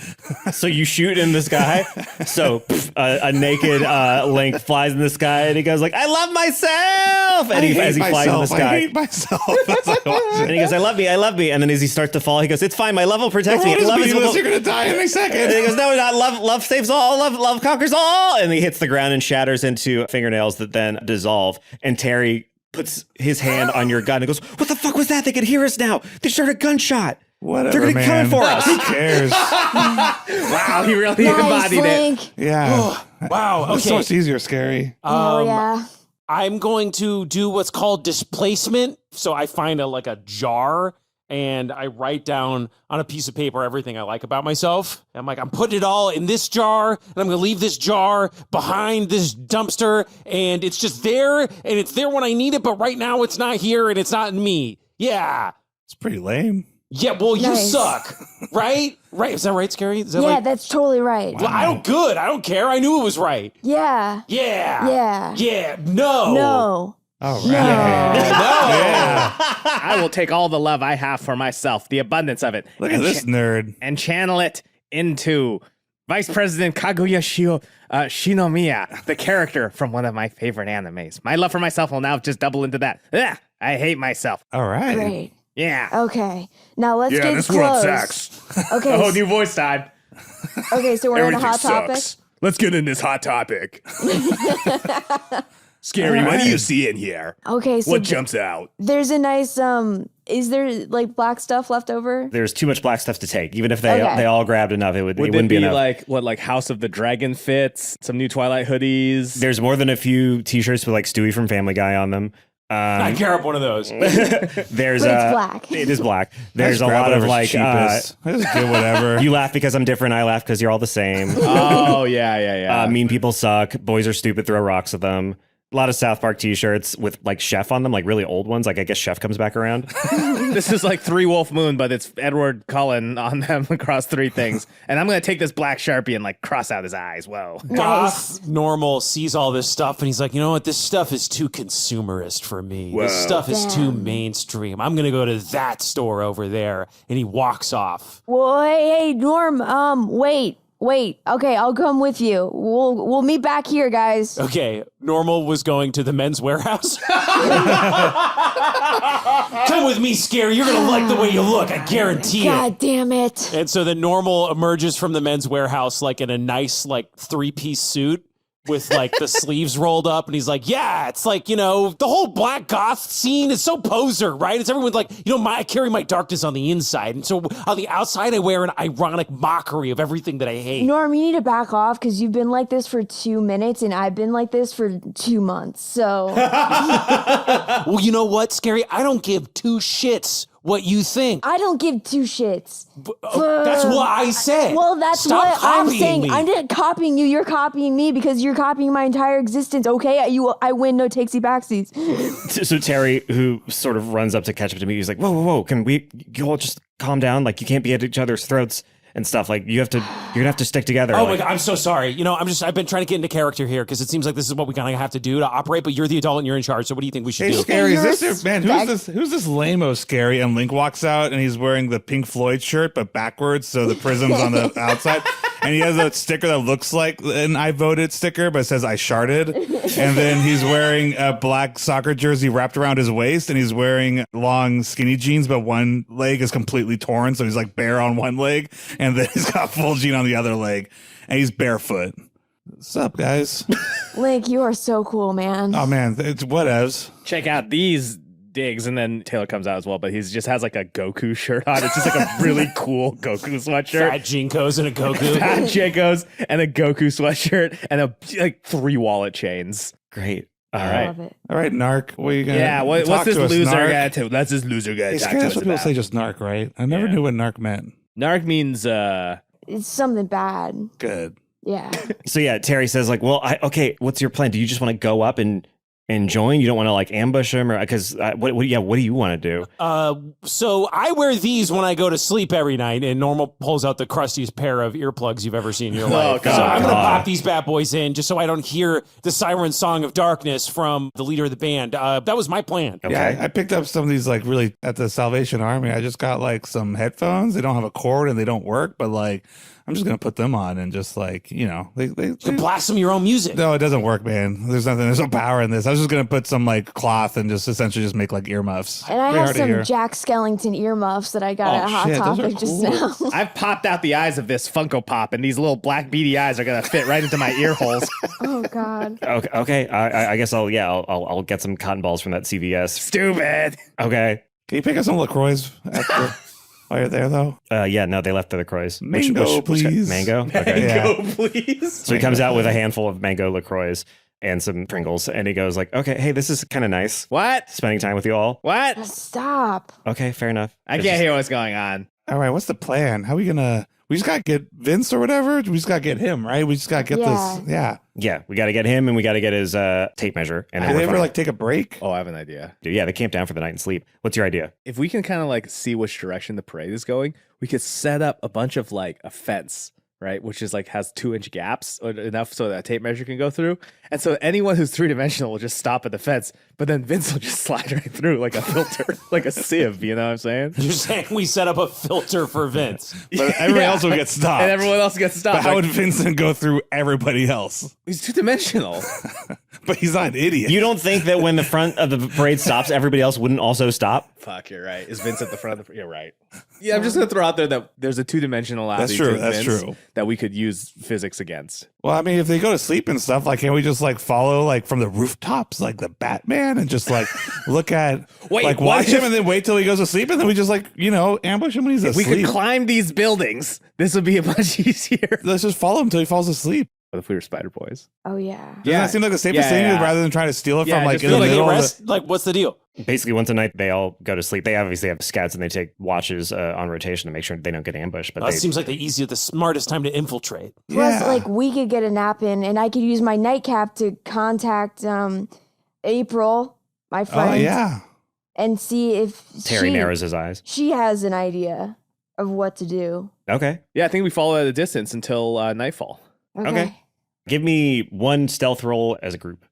S5: So you shoot in the sky. So a naked Link flies in the sky and he goes like, I love myself. And as he flies in the
S6: I
S5: sky.
S6: hate myself. As I watch
S5: And
S6: it.
S5: he goes, I love me. And then as he starts to fall, he goes, it's fine. My love will protect me.
S6: What is
S5: Love is
S6: meaningless? You're gonna die in a
S5: And he
S6: second.
S5: goes, no, not love saves all. Love conquers all. And he hits the ground and shatters into fingernails that then dissolve. And Terry puts his hand on your gun and goes, what the fuck was that? They could hear us now. They just heard a gunshot.
S6: Whatever,
S5: They're gonna be
S6: man.
S5: coming for us.
S6: Who cares?
S3: Wow, he really
S4: Nice,
S3: embodied it.
S4: Link.
S6: Yeah.
S1: Wow.
S6: It's so
S1: Okay.
S6: much easier, Scary.
S4: Hell yeah.
S1: I'm going to do what's called displacement. So I find a jar and I write down on a piece of paper everything I like about myself. I'm like, I'm putting it all in this jar, and I'm going to leave this jar behind this dumpster, and it's just there, and it's there when I need it, but right now it's not here, and it's not in me. Yeah.
S6: It's pretty lame.
S1: Yeah, well, you
S4: Nice.
S1: suck, right? Right? Is that right, Scary? Is that
S4: Yeah,
S1: like,
S4: that's totally right.
S1: well, I don't care. I knew it was right.
S4: Yeah.
S1: Yeah.
S4: Yeah.
S1: Yeah. No.
S4: No.
S6: All right.
S4: No.
S6: Yeah.
S3: I will take all the love I have for myself, the abundance of it,
S6: Look at
S3: and
S6: this nerd.
S3: and channel it into Vice President Shinomiya, the character from one of my favorite animes. My love for myself will now just double into that. Ugh, I hate myself.
S6: All right.
S4: Great.
S3: Yeah.
S4: Okay. Now let's get
S3: this
S4: close.
S3: world sucks.
S4: Okay.
S3: A whole new voice time.
S4: Okay, so we're in a hot topic.
S3: Let's get in this hot topic. Scary, what do you see in here?
S4: Okay, so
S3: jumps out?
S4: there's a nice is there like black stuff left over?
S5: There's too much black stuff to take. Even if they
S4: Okay.
S5: they all grabbed enough, it
S3: Would
S5: wouldn't
S3: it
S5: be
S3: be
S5: enough.
S3: like House of the Dragon fits, some new Twilight hoodies?
S5: There's more than a few T-shirts with like Stewie from Family Guy on them.
S1: I care up one of those.
S5: There's
S4: But it's black.
S5: It is black. There's
S6: I
S5: a
S6: just grab
S5: lot of
S6: whatever's
S5: like
S6: cheapest. I just get whatever.
S5: you laugh because I'm different. I laugh because you're all the same.
S3: Oh yeah.
S5: Mean people suck. Boys are stupid. Throw rocks at them. A lot of South Park T-shirts with like Chef on them, like really old ones. Like I guess Chef comes back around.
S3: This is like 3 Wolf Moon, but it's Edward Cullen on them across 3 things. And I'm gonna take this black Sharpie and like cross out his eyes. Whoa.
S1: Goth Normal sees all this stuff and he's like, you know what? This stuff is too consumerist for me. This stuff is too mainstream. I'm going to go to that store over there. And he walks off.
S4: Well, hey, Norm, wait. Okay, I'll come with you. We'll meet back here, guys.
S1: Okay, Normal was going to the men's warehouse. Come with me, Scary. You're going to like the way you look. I guarantee it.
S4: God damn it.
S1: And so then Normal emerges from the men's warehouse like in a nice like 3-piece suit with like the sleeves rolled up, and he's like, yeah, it's like, you know, the whole black goth scene is so poser, right? It's everyone's like, you know, I carry my darkness on the inside, and so on the outside I wear an ironic mockery of everything that I hate.
S4: Norm, you need to back off because you've been like this for 2 minutes and I've been like this for 2 months. So
S1: Well, you know what, Scary? I don't give 2 shits what you think.
S4: I don't give 2 shits.
S1: That's what I said.
S4: Well, that's
S1: Stop
S4: what I'm
S1: copying
S4: saying.
S1: me.
S4: I'm not copying you. You're copying me because you're copying my entire existence. Okay, I win. No takesy backsies.
S5: So Terry, who sort of runs up to catch up to me, he's like, whoa, can you all just calm down? Like you can't be at each other's throats and stuff. Like you're gonna have to stick together.
S1: Oh
S5: like,
S1: my God, I'm so sorry. You know, I've been trying to get into character here because it seems like this is what we kind of have to do to operate, but you're the adult and you're in charge. So what do you think we should
S6: Hey,
S1: do?
S6: Scary, is
S4: You're
S6: this man? Who's this lame-o Scary? And Link walks out and he's wearing the Pink Floyd shirt, but backwards, so the prism's on the outside. And he has a sticker that looks like an I voted sticker, but it says I sharted. And then he's wearing a black soccer jersey wrapped around his waist, and he's wearing long skinny jeans, but one leg is completely torn, so he's like bare on one leg, and then he's got full jean on the other leg, and he's barefoot. What's up, guys?
S4: Link, you are so cool, man.
S6: Oh man, it's whatevs.
S3: Check out these digs, and then Taylor comes out as well, but he just has like a Goku shirt on. It's just like a really cool Goku sweatshirt.
S1: Fat Jinkos and a Goku.
S3: Fat Jacos and a Goku sweatshirt and like 3 wallet chains.
S5: great.
S3: All
S4: I
S3: right.
S4: love it.
S6: All right, Narc, what are you gonna?
S3: Yeah, what's
S6: talk
S3: this
S6: to us,
S3: loser
S6: Narc?
S3: guy? That's this loser guy.
S6: Hey,
S3: talk
S6: Scary,
S3: to
S6: that's
S3: us
S6: what people
S3: about.
S6: say, just Narc, right? I never knew what Narc meant.
S3: Narc means
S4: It's something bad.
S6: Good.
S4: Yeah.
S5: So yeah, Terry says like, well, okay, what's your plan? Do you just want to go up and join? You don't want to like ambush him, or because what do you want to do?
S1: So I wear these when I go to sleep every night, and Normal pulls out the crustiest pair of earplugs you've ever seen in your life.
S3: God.
S1: So I'm going to
S5: God.
S1: pop these bad boys in just so I don't hear the siren song of darkness from the leader of the band. That was my plan.
S5: Okay.
S6: Yeah, I picked up some of these like really at the Salvation Army. I just got like some headphones. They don't have a cord and they don't work, but like I'm just gonna put them on and just like, you know, they
S1: Blast some of your own music.
S6: no, it doesn't work, man. There's no power in this. I was just gonna put some like cloth and just essentially just make like earmuffs.
S4: And I
S6: Pretty
S4: have
S6: hard to
S4: some
S6: hear.
S4: Jack Skellington earmuffs that I got
S6: Oh,
S4: at Hot
S6: shit, those are
S4: Topic just
S6: cool.
S4: now.
S3: I've popped out the eyes of this Funko Pop, and these little black beady eyes are gonna fit right into my ear holes.
S4: Oh God.
S5: Okay. I guess I'll get some cotton balls from that CVS.
S3: Stupid.
S5: Okay.
S6: Can you pick up some LaCroix after while you're there though?
S5: Yeah, no, they left the LaCroix.
S6: Mango, please.
S5: Mango? Okay.
S6: Yeah.
S3: Go, please.
S5: So he comes out with a handful of mango LaCroix. and some Pringles. And he goes like, okay, hey, this is kind of nice.
S3: What?
S5: Spending time with you all.
S3: What?
S4: Stop.
S5: Okay, fair enough.
S3: I can't hear what's going on.
S6: All right, what's the plan? How are we gonna? We just gotta get Vince or whatever. We just gotta get him, right? We just gotta get
S4: Yeah.
S6: this. Yeah.
S5: Yeah, we got to get him and we got to get his tape measure. And
S6: Did
S5: then
S6: they
S5: we're
S6: ever
S5: fine.
S6: like take a break?
S3: Oh, I have an idea.
S5: Yeah, they camp down for the night and sleep. What's your idea?
S3: If we can kind of like see which direction the parade is going, we could set up a bunch of like a fence, right? Which is like has 2-inch gaps or enough so that a tape measure can go through. And so anyone who's 3-dimensional will just stop at the fence, but then Vince will just slide right through like a filter, like a sieve, you know what I'm saying?
S1: You're saying we set up a filter for Vince.
S6: But everyone else will get stopped.
S3: And everyone else gets stopped.
S6: But how
S3: Like,
S6: would Vincent go through everybody else?
S3: he's 2-dimensional.
S6: But he's not an idiot.
S5: You don't think that when the front of the parade stops, everybody else wouldn't also stop?
S3: Fuck, you're right. Is Vince at the front of the... You're right. Yeah, I'm just going to throw out there that there's a 2-dimensional
S6: That's
S3: athlete
S6: true,
S3: to
S6: that's
S3: Vince
S6: true.
S3: that we could use physics against.
S6: Well, I mean, if they go to sleep and stuff, like, can't we just like follow like from the rooftops, like the Batman, and just like look at,
S3: Wait,
S6: like
S3: what
S6: watch
S3: if-
S6: him and then wait till he goes to sleep, and then we just like ambush him when he's
S3: If we
S6: asleep.
S3: could climb these buildings, this would be a much easier.
S6: Let's just follow him till he falls asleep.
S3: What if we were Spider Boys?
S4: Oh, yeah.
S6: Doesn't that seem like the safest thing rather than trying to steal it
S3: Yeah,
S6: from like
S3: just
S6: in
S3: feel
S6: the
S3: like
S6: middle?
S1: Like,
S6: Of
S1: rest, like, what's the deal?
S5: Basically, once a night, they all go to sleep. They obviously have scouts and they take watches on rotation to make sure they don't get ambushed. But
S1: That
S5: they,
S1: seems like the smartest time to infiltrate.
S4: Plus,
S6: Yeah.
S4: like, we could get a nap in, and I could use my nightcap to contact April, my friend,
S6: Oh yeah.
S4: and see if
S5: Terry narrows his eyes.
S4: she has an idea of what to do.
S5: Okay.
S3: Yeah, I think we follow at a distance until nightfall.
S5: Okay. Give me one stealth roll as a group.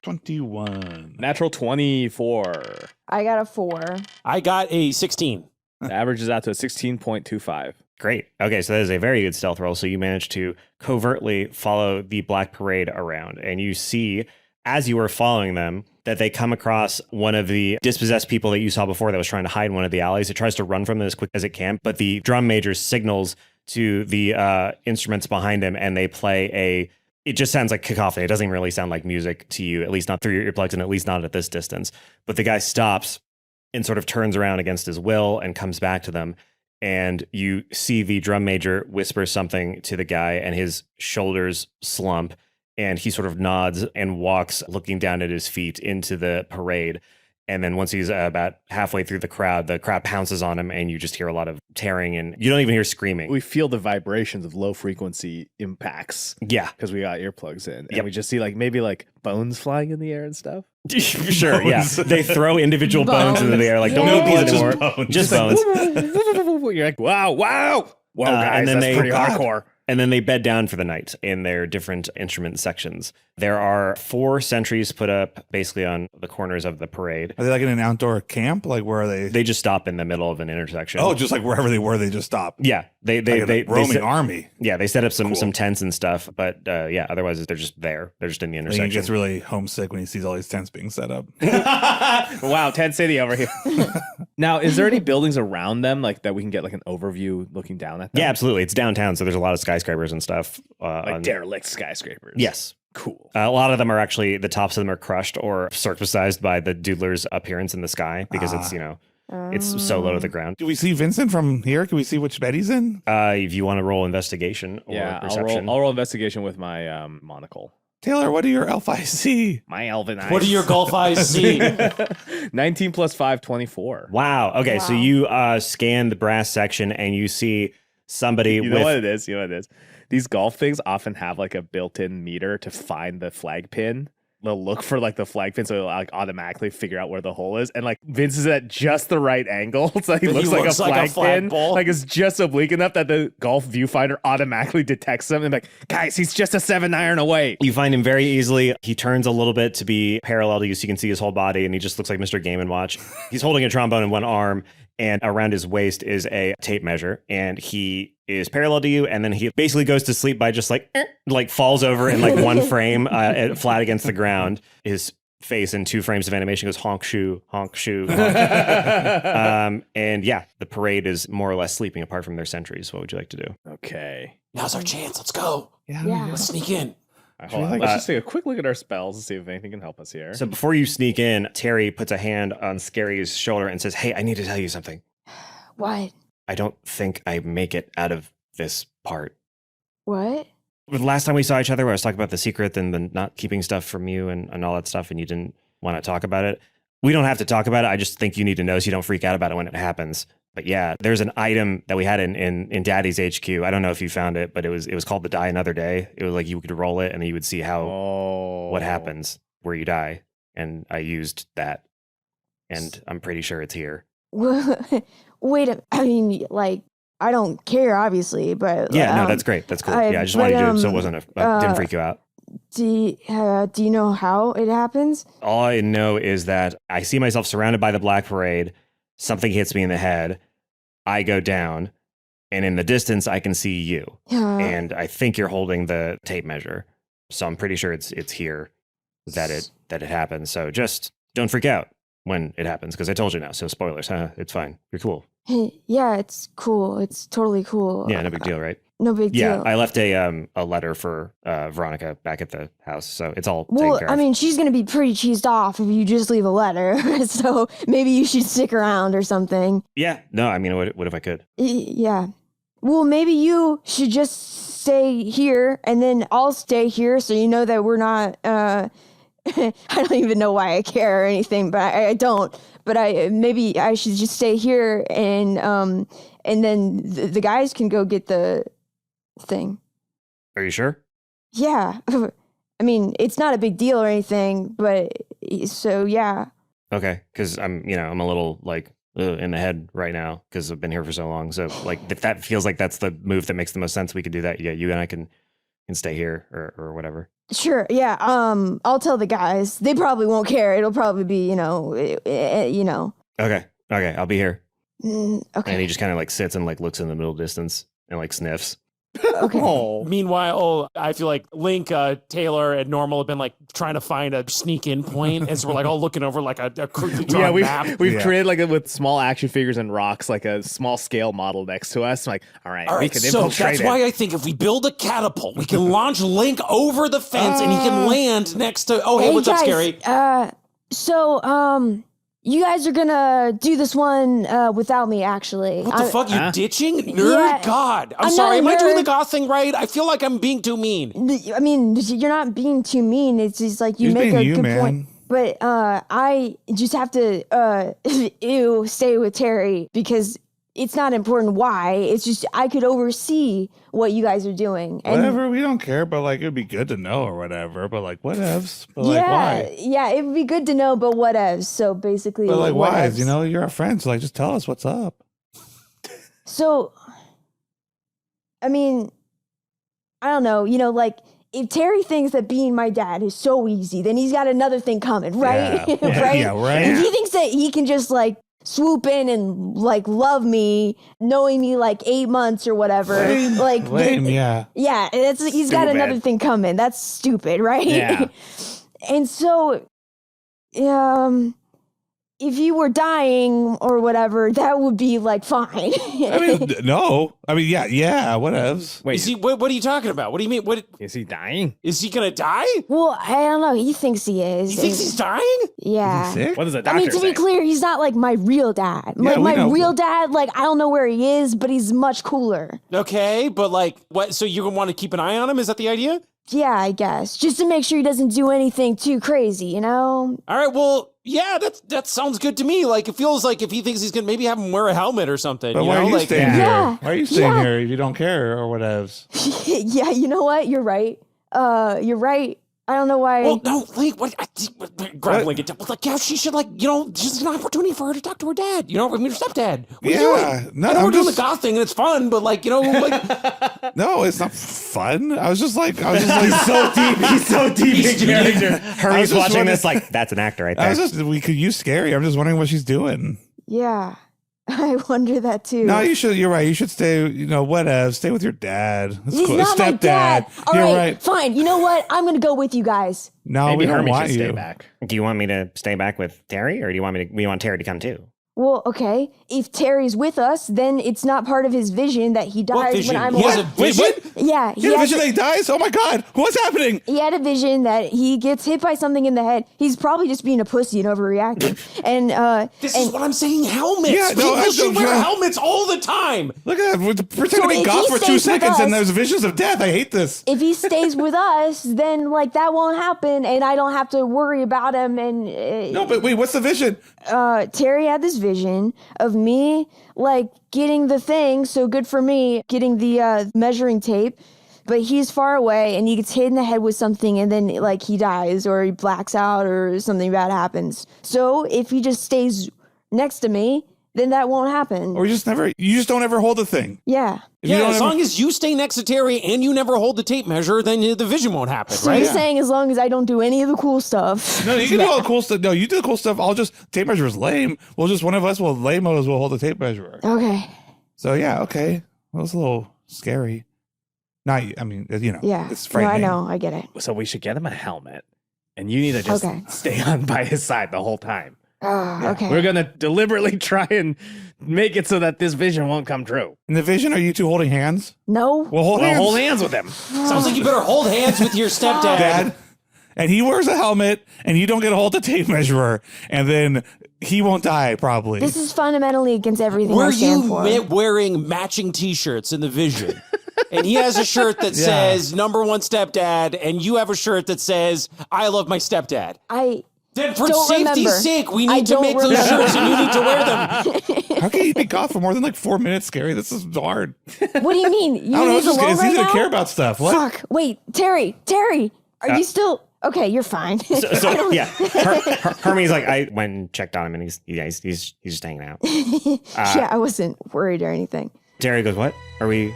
S6: 21.
S3: Natural 24.
S4: I got a 4.
S1: I got a 16.
S3: Averages out to a 16.25.
S5: Great. Okay, so that is a very good stealth roll. So you managed to covertly follow the Black Parade around, and you see, as you were following them, that they come across one of the dispossessed people that you saw before that was trying to hide in one of the alleys. It tries to run from them as quick as it can, but the drum major signals to the instruments behind him, and they play it just sounds like cacophony. It doesn't even really sound like music to you, at least not through your earplugs, and at least not at this distance. But the guy stops and sort of turns around against his will and comes back to them. And you see the drum major whisper something to the guy, and his shoulders slump, and he sort of nods and walks looking down at his feet into the parade. And then once he's about halfway through the crowd pounces on him, and you just hear a lot of tearing, and you don't even hear screaming.
S3: We feel the vibrations of low frequency impacts
S5: Yeah.
S3: because we got earplugs in. And
S5: Yep.
S3: we just see like maybe like bones flying in the air and stuff.
S5: Sure, yeah.
S6: Bones.
S5: They throw individual bones into the air, like, don't
S6: No
S5: eat these
S6: blood, just
S5: anymore.
S6: bones.
S5: Just bones.
S3: You're like, wow. Whoa, guys,
S5: and then
S3: that's
S5: they-
S3: pretty
S6: Oh, God.
S3: hardcore.
S5: And then they bed down for the night in their different instrument sections. There are 4 sentries put up basically on the corners of the parade.
S6: Are they like in an outdoor camp? Like where are they?
S5: They just stop in the middle of an intersection.
S6: Oh, just like wherever they were, they just stopped.
S5: yeah. They
S6: Like a roaming
S5: set,
S6: army.
S5: yeah, they set up some
S6: Cool.
S5: tents and stuff, but yeah, otherwise they're just there. They're just in the
S6: And he
S5: intersection.
S6: gets really homesick when he sees all these tents being set up.
S3: Wow, Tent City over here. Now, is there any buildings around them like that we can get like an overview looking down at them?
S5: Yeah, absolutely. It's downtown, so there's a lot of skyscrapers and stuff.
S3: Like derelict skyscrapers.
S5: Yes.
S3: Cool.
S5: A lot of them are actually, the tops of them are crushed or circumcised by the doodler's appearance in the sky because it's, it's so low to the ground.
S6: Do we see Vincent from here? Can we see which bed he's in?
S5: If you want to roll investigation or
S3: Yeah,
S5: perception.
S3: I'll roll investigation with my monocle.
S6: Taylor, what do your elf eyes see?
S3: My elven eyes.
S1: What do your golf eyes see?
S3: 19 plus 5, 24.
S5: Wow. Okay, so
S4: Wow.
S5: you scan the brass section and you see somebody
S3: You
S5: with...
S3: know what it is? You know what it is? These golf things often have like a built-in meter to find the flag pin. They'll look for like the flag pin, so it'll like automatically figure out where the hole is. And like Vince is at just the right angle, so he looks like a flag pin.
S1: flagpole.
S3: Like it's just oblique enough that the golf viewfinder automatically detects him and like, guys, he's just a 7-iron away.
S5: You find him very easily. He turns a little bit to be parallel to you so you can see his whole body, and he just looks like Mr. Game & Watch. He's holding a trombone in one arm, and around his waist is a tape measure, and he is parallel to you, and then he basically goes to sleep by just like falls over in like one frame flat against the ground. His face in 2 frames of animation goes honk shoe, honk shoe. Honk. And yeah, the parade is more or less sleeping apart from their sentries. What would you like to do?
S3: Okay.
S1: Now's our chance. Let's go.
S4: Yeah.
S1: Let's sneak in.
S3: Hold on. Let's just take a quick look at our spells and see if anything can help us here.
S5: So before you sneak in, Terry puts a hand on Scary's shoulder and says, "Hey, I need to tell you something.
S4: What?
S5: I don't think I make it out of this part."
S4: What?
S5: last time we saw each other, where I was talking about the secret and the not keeping stuff from you and all that stuff, and you didn't want to talk about it. We don't have to talk about it. I just think you need to know so you don't freak out about it when it happens. But yeah, there's an item that we had in Daddy's HQ. I don't know if you found it, but it was called the Die Another Day. It was like you could roll it and then you would see what happens where you die. And I used that, and I'm pretty sure it's here.
S4: Wait, I mean, like, I don't care, obviously, but
S5: yeah, no, that's great. That's cool. I just wanted you to, so it wasn't didn't freak you out.
S4: Do you know how it happens?
S5: All I know is that I see myself surrounded by the Black Parade. Something hits me in the head. I go down, and in the distance, I can see you. And I think you're holding the tape measure. So I'm pretty sure it's here that it happens. So just don't freak out when it happens, because I told you now. So spoilers, huh? It's fine. You're cool.
S4: Yeah, it's cool. It's totally cool.
S5: Yeah, no big deal, right?
S4: No big deal.
S5: Yeah, I left a letter for Veronica back at the house, so it's all taken care of.
S4: I mean, she's gonna be pretty cheesed off if you just leave a letter. So maybe you should stick around or something.
S5: Yeah, no, I mean, what if I could?
S4: Yeah. Well, maybe you should just stay here, and then I'll stay here, so you know that we're not. I don't even know why I care or anything, but I don't. But maybe I should just stay here, and then the guys can go get the thing.
S5: Are you sure?
S4: Yeah. I mean, it's not a big deal or anything, but so yeah.
S5: Okay, because I'm a little like in the head right now because I've been here for so long. So like, if that feels like that's the move that makes the most sense, we could do that. Yeah, you and I can stay here or whatever.
S4: Sure. Yeah. I'll tell the guys. They probably won't care. It'll probably be,
S5: Okay. I'll be here.
S4: Okay.
S5: And he just kind of like sits and like looks in the middle distance and like sniffs.
S4: Okay.
S1: Meanwhile, I feel like Link, Taylor, and Normal have been like trying to find a sneak in point, and so we're like all looking over like a crudely drawn map.
S3: We've created like with small action figures and rocks, like a small scale model next to us. Like, all right, we can
S1: so
S3: infiltrate
S1: that's
S3: it.
S1: why I think if we build a catapult, we can launch Link over the fence, and he can land next to. Oh, hey, what's up, Scary?
S4: You guys are gonna do this one without me, actually.
S1: What the fuck? You ditching? Nerd?
S4: Yeah,
S1: God. I'm
S4: I'm
S1: sorry. Am
S4: not a
S1: I doing the
S4: nerd.
S1: goth thing right? I feel like I'm being too mean.
S4: I mean, you're not being too mean. It's just like you
S6: He's
S4: make
S6: being
S4: a
S6: you,
S4: good
S6: man.
S4: point. But I just have to stay with Terry because it's not important why. It's just I could oversee what you guys are doing. And
S6: Whatever, we don't care, but like it'd be good to know or whatever. But like whatevs. But like why?
S4: Yeah, it would be good to know, but whatevs. So basically,
S6: But like why?
S4: whatevs.
S6: You're our friends. So like just tell us what's up.
S4: So, I mean, I don't know. Like if Terry thinks that being my dad is so easy, then he's got another thing coming, right?
S6: Yeah.
S4: Right?
S6: Yeah, right.
S4: If he thinks that he can just like swoop in and like love me, knowing me like 8 months or whatever, like
S6: Lame, yeah.
S4: yeah, he's got
S3: Stupid.
S4: another thing coming. That's stupid, right?
S3: Yeah.
S4: And so, if you were dying or whatever, that would be like fine.
S6: I mean, no. I mean, yeah, whatevs.
S3: Wait,
S1: Is he? What are you talking about? What do you mean? What
S3: is he dying?
S1: is he gonna die?
S4: Well, I don't know. He thinks he is.
S1: He thinks he's dying?
S4: Yeah.
S6: Is he sick?
S3: What does the
S4: I
S3: doctor
S4: mean, to
S3: say?
S4: be clear, he's not like my real dad.
S6: Yeah,
S4: Like
S6: we
S4: my
S6: know.
S4: real dad, like I don't know where he is, but he's much cooler.
S1: Okay, but like, what? So you're gonna want to keep an eye on him? Is that the idea?
S4: Yeah, I guess. Just to make sure he doesn't do anything too crazy, you know?
S1: All right. Well, yeah, that sounds good to me. Like, it feels like if he thinks he's gonna maybe have him wear a helmet or something.
S6: But
S1: you
S6: why
S1: know?
S6: are you
S1: Like,
S6: staying
S4: Yeah.
S6: here? Why are you staying
S4: Yeah.
S6: here if you don't care or whatevs?
S4: Yeah, you know what? You're right. You're right. I don't know why.
S1: Well, no, Link. Grab Link. Like, yeah, she should just an opportunity for her to talk to her dad. I mean, her stepdad. What are you
S6: Yeah,
S1: doing?
S6: no,
S1: I know
S6: I'm
S1: we're doing the
S6: just-
S1: goth thing and it's fun, but like,
S6: No, it's not fun. I was just like
S5: So deep. He's so deep in character.
S6: I was
S5: Hurry's
S6: just
S5: watching
S6: wondering-
S5: this like, that's an actor right
S6: I
S5: there.
S6: was just we could use Scary. I'm just wondering what she's doing.
S4: Yeah. I wonder that too.
S6: No, you should. You're right. You should stay. Whatever. Stay with your dad. That's
S4: He's
S6: cool.
S4: not my dad. All
S6: You're
S4: right,
S6: right.
S4: fine. You know what? I'm gonna go with you guys.
S6: No,
S3: Maybe
S6: we don't
S3: Hermie
S6: want
S3: should
S6: you.
S3: stay back.
S5: Do you want me to stay back with Terry, or do you want Terry to come too?
S4: Well, okay. If Terry's with us, then it's not part of his vision that he
S1: What
S4: dies
S1: vision?
S4: when I'm
S1: He has
S4: away.
S1: a
S6: Wait,
S1: vision?
S6: what?
S4: Yeah,
S6: He had a vision that he dies? Oh my God. What's happening?
S4: he had a vision that he gets hit by something in the head. He's probably just being a pussy and overreacting. And
S1: This is what I'm saying. Helmets.
S6: Yeah, no,
S1: People should wear
S6: yeah.
S1: helmets all the time.
S6: Look at that. We're pretending
S4: So
S6: to be
S4: if
S6: God
S4: he
S6: for 2
S4: stays with
S6: seconds and
S4: us-
S6: there's visions of death. I hate this.
S4: if he stays with us, then like that won't happen, and I don't have to worry about him. And
S6: No, but wait, what's the vision?
S4: Terry had this vision of me like getting the thing, so good for me, getting the measuring tape, but he's far away and he gets hit in the head with something and then like he dies or he blacks out or something bad happens. So if he just stays next to me, then that won't happen.
S6: Or you just don't ever hold the thing.
S4: Yeah.
S6: If you
S1: Yeah,
S6: don't
S1: as
S6: ever-
S1: long as you stay next to Terry and you never hold the tape measure, then the vision won't happen,
S4: So
S1: right?
S4: you're saying as long as I don't do any of the cool stuff.
S6: No, you can do all the cool stuff. No, you do the cool stuff. I'll just tape measure is lame. One of us will lame-os will hold the tape measure.
S4: Okay.
S6: So yeah, okay. Well, it's a little scary. Not, I mean,
S4: Yeah.
S6: it's
S4: No, I
S6: frightening.
S4: know. I get it.
S3: So we should get him a helmet, and you need to just
S4: Okay.
S3: stay on by his side the whole time.
S4: Okay.
S3: We're gonna deliberately try and make it so that this vision won't come true.
S6: In the vision, are you two holding hands?
S4: No.
S6: Well, hold hands.
S3: Hold hands with him.
S1: Sounds like you better hold hands with your stepdad.
S6: Dad. And he wears a helmet, and you don't get to hold the tape measurer, and then he won't die, probably.
S4: This is fundamentally against everything I
S1: Were
S4: stand
S1: you
S4: for.
S1: wearing matching T-shirts in the vision? And he has a shirt that says "Number One Stepdad," and you have a shirt that says "I love my stepdad." Then for
S4: Don't
S1: safety's
S4: remember.
S1: sake, we
S4: I
S1: need to
S4: don't
S1: make those
S4: remember.
S1: shirts, and you need to wear them.
S6: How can you be gone for more than like 4 minutes, Scary? This is hard.
S4: What do you mean? You
S6: I don't know.
S4: need
S6: It's, just,
S4: alone
S6: it's
S4: right
S6: easy
S4: now?
S6: to care about stuff. What?
S4: Fuck. Wait, Terry, are you still okay? You're fine.
S5: So yeah, Hermie's like, I went and checked on him, and he's just hanging out.
S4: Yeah, I wasn't worried or anything.
S5: Terry goes, "What? Are we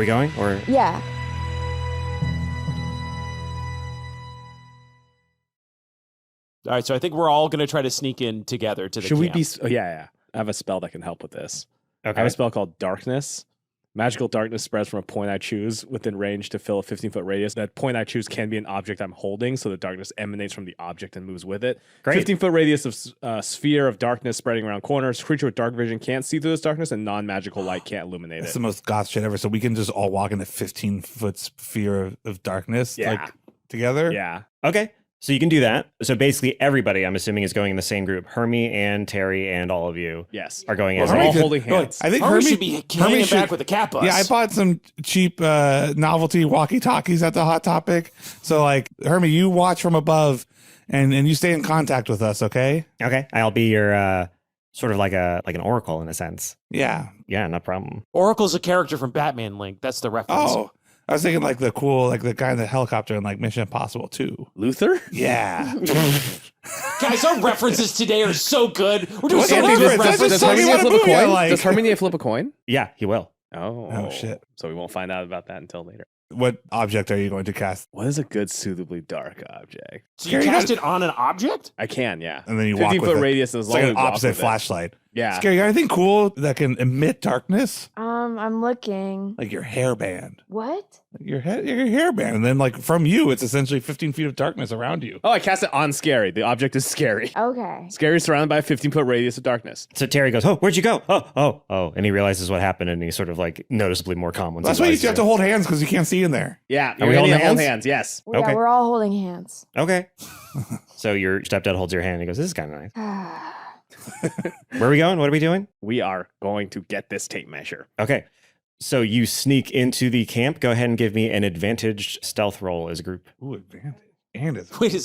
S5: going?" Or
S4: Yeah.
S1: All right, so I think we're all going to try to sneak in together to the
S3: Should we
S1: camp.
S3: be? Oh, yeah. I have a spell that can help with this. I
S5: okay,
S3: have a spell called Darkness. Magical darkness spreads from a point I choose within range to fill a 15-foot radius. That point I choose can be an object I'm holding, so the darkness emanates from the object and moves with it.
S5: Great.
S3: 15-foot radius of sphere of darkness spreading around corners. Creature with dark vision can't see through this darkness, and non-magical light can't illuminate
S6: That's
S3: it.
S6: the most goth shit ever. So we can just all walk in a 15-foot sphere of darkness,
S3: Yeah.
S6: like together.
S3: Yeah.
S5: okay. So you can do that. So basically, everybody, I'm assuming, is going in the same group. Hermie and Terry and all of you
S3: Yes.
S5: are going
S3: We're
S5: as
S3: all
S5: a
S6: Hermie
S3: holding
S6: could- no,
S3: hands.
S6: I think
S1: Hermie
S6: Hermie
S1: should be hanging back with the Campos.
S6: Yeah, I bought some cheap novelty walkie-talkies at the Hot Topic. So like, Hermie, you watch from above, and you stay in contact with us, okay?
S5: Okay, I'll be your sort of like an oracle in a sense.
S6: Yeah.
S5: Yeah, no problem.
S1: Oracle's a character from Batman Link. That's the reference.
S6: Oh, I was thinking like the guy in the helicopter in like Mission Impossible 2.
S3: Luther?
S6: Yeah.
S1: Guys, our references today are so good. We're doing
S6: What's
S1: so
S6: the
S1: many
S6: difference?
S1: references.
S6: Just
S3: Does
S6: tell me
S3: Hermie
S6: what
S3: flip a
S6: movie I
S3: coin?
S6: like.
S3: Does Hermie flip a coin?
S5: Yeah, he will.
S3: Oh
S6: shit.
S3: So we won't find out about that until later.
S6: What object are you going to cast?
S3: What is a good suitably dark object?
S1: So you
S6: Scary
S1: cast
S6: guy-
S1: it on an object?
S3: I can, yeah.
S6: And then you walk
S3: 15-foot
S6: with it.
S3: radius as
S6: It's
S3: long
S6: like
S3: as
S6: an
S3: we walk
S6: opposite
S3: with it.
S6: flashlight.
S3: Yeah.
S6: Scary, you got anything cool that can emit darkness?
S4: I'm looking.
S6: Like your hairband.
S4: What?
S6: Your hairband. And then like from you, it's essentially 15 feet of darkness around you.
S3: Oh, I cast it on Scary. The object is Scary.
S4: Okay.
S3: Scary is surrounded by a 15-foot radius of darkness.
S5: So Terry goes, "Oh, where'd you go? Oh," and he realizes what happened, and he's sort of like noticeably more calm. Once
S6: That's
S5: he
S6: why you
S5: realizes
S6: have to hold hands because you can't see in there.
S3: Yeah.
S5: Are we
S3: You're
S5: holding
S3: gonna hold
S5: hands?
S3: hands? Yes.
S4: Yeah,
S5: Okay.
S4: we're all holding hands.
S5: Okay. So your stepdad holds your hand, and he goes, "This is kind of nice. Where are we going? What are we doing?"
S3: We are going to get this tape measure.
S5: Okay. So you sneak into the camp. Go ahead and give me an advantaged stealth roll as a group.
S6: Ooh, advantage. And it's
S1: Wait,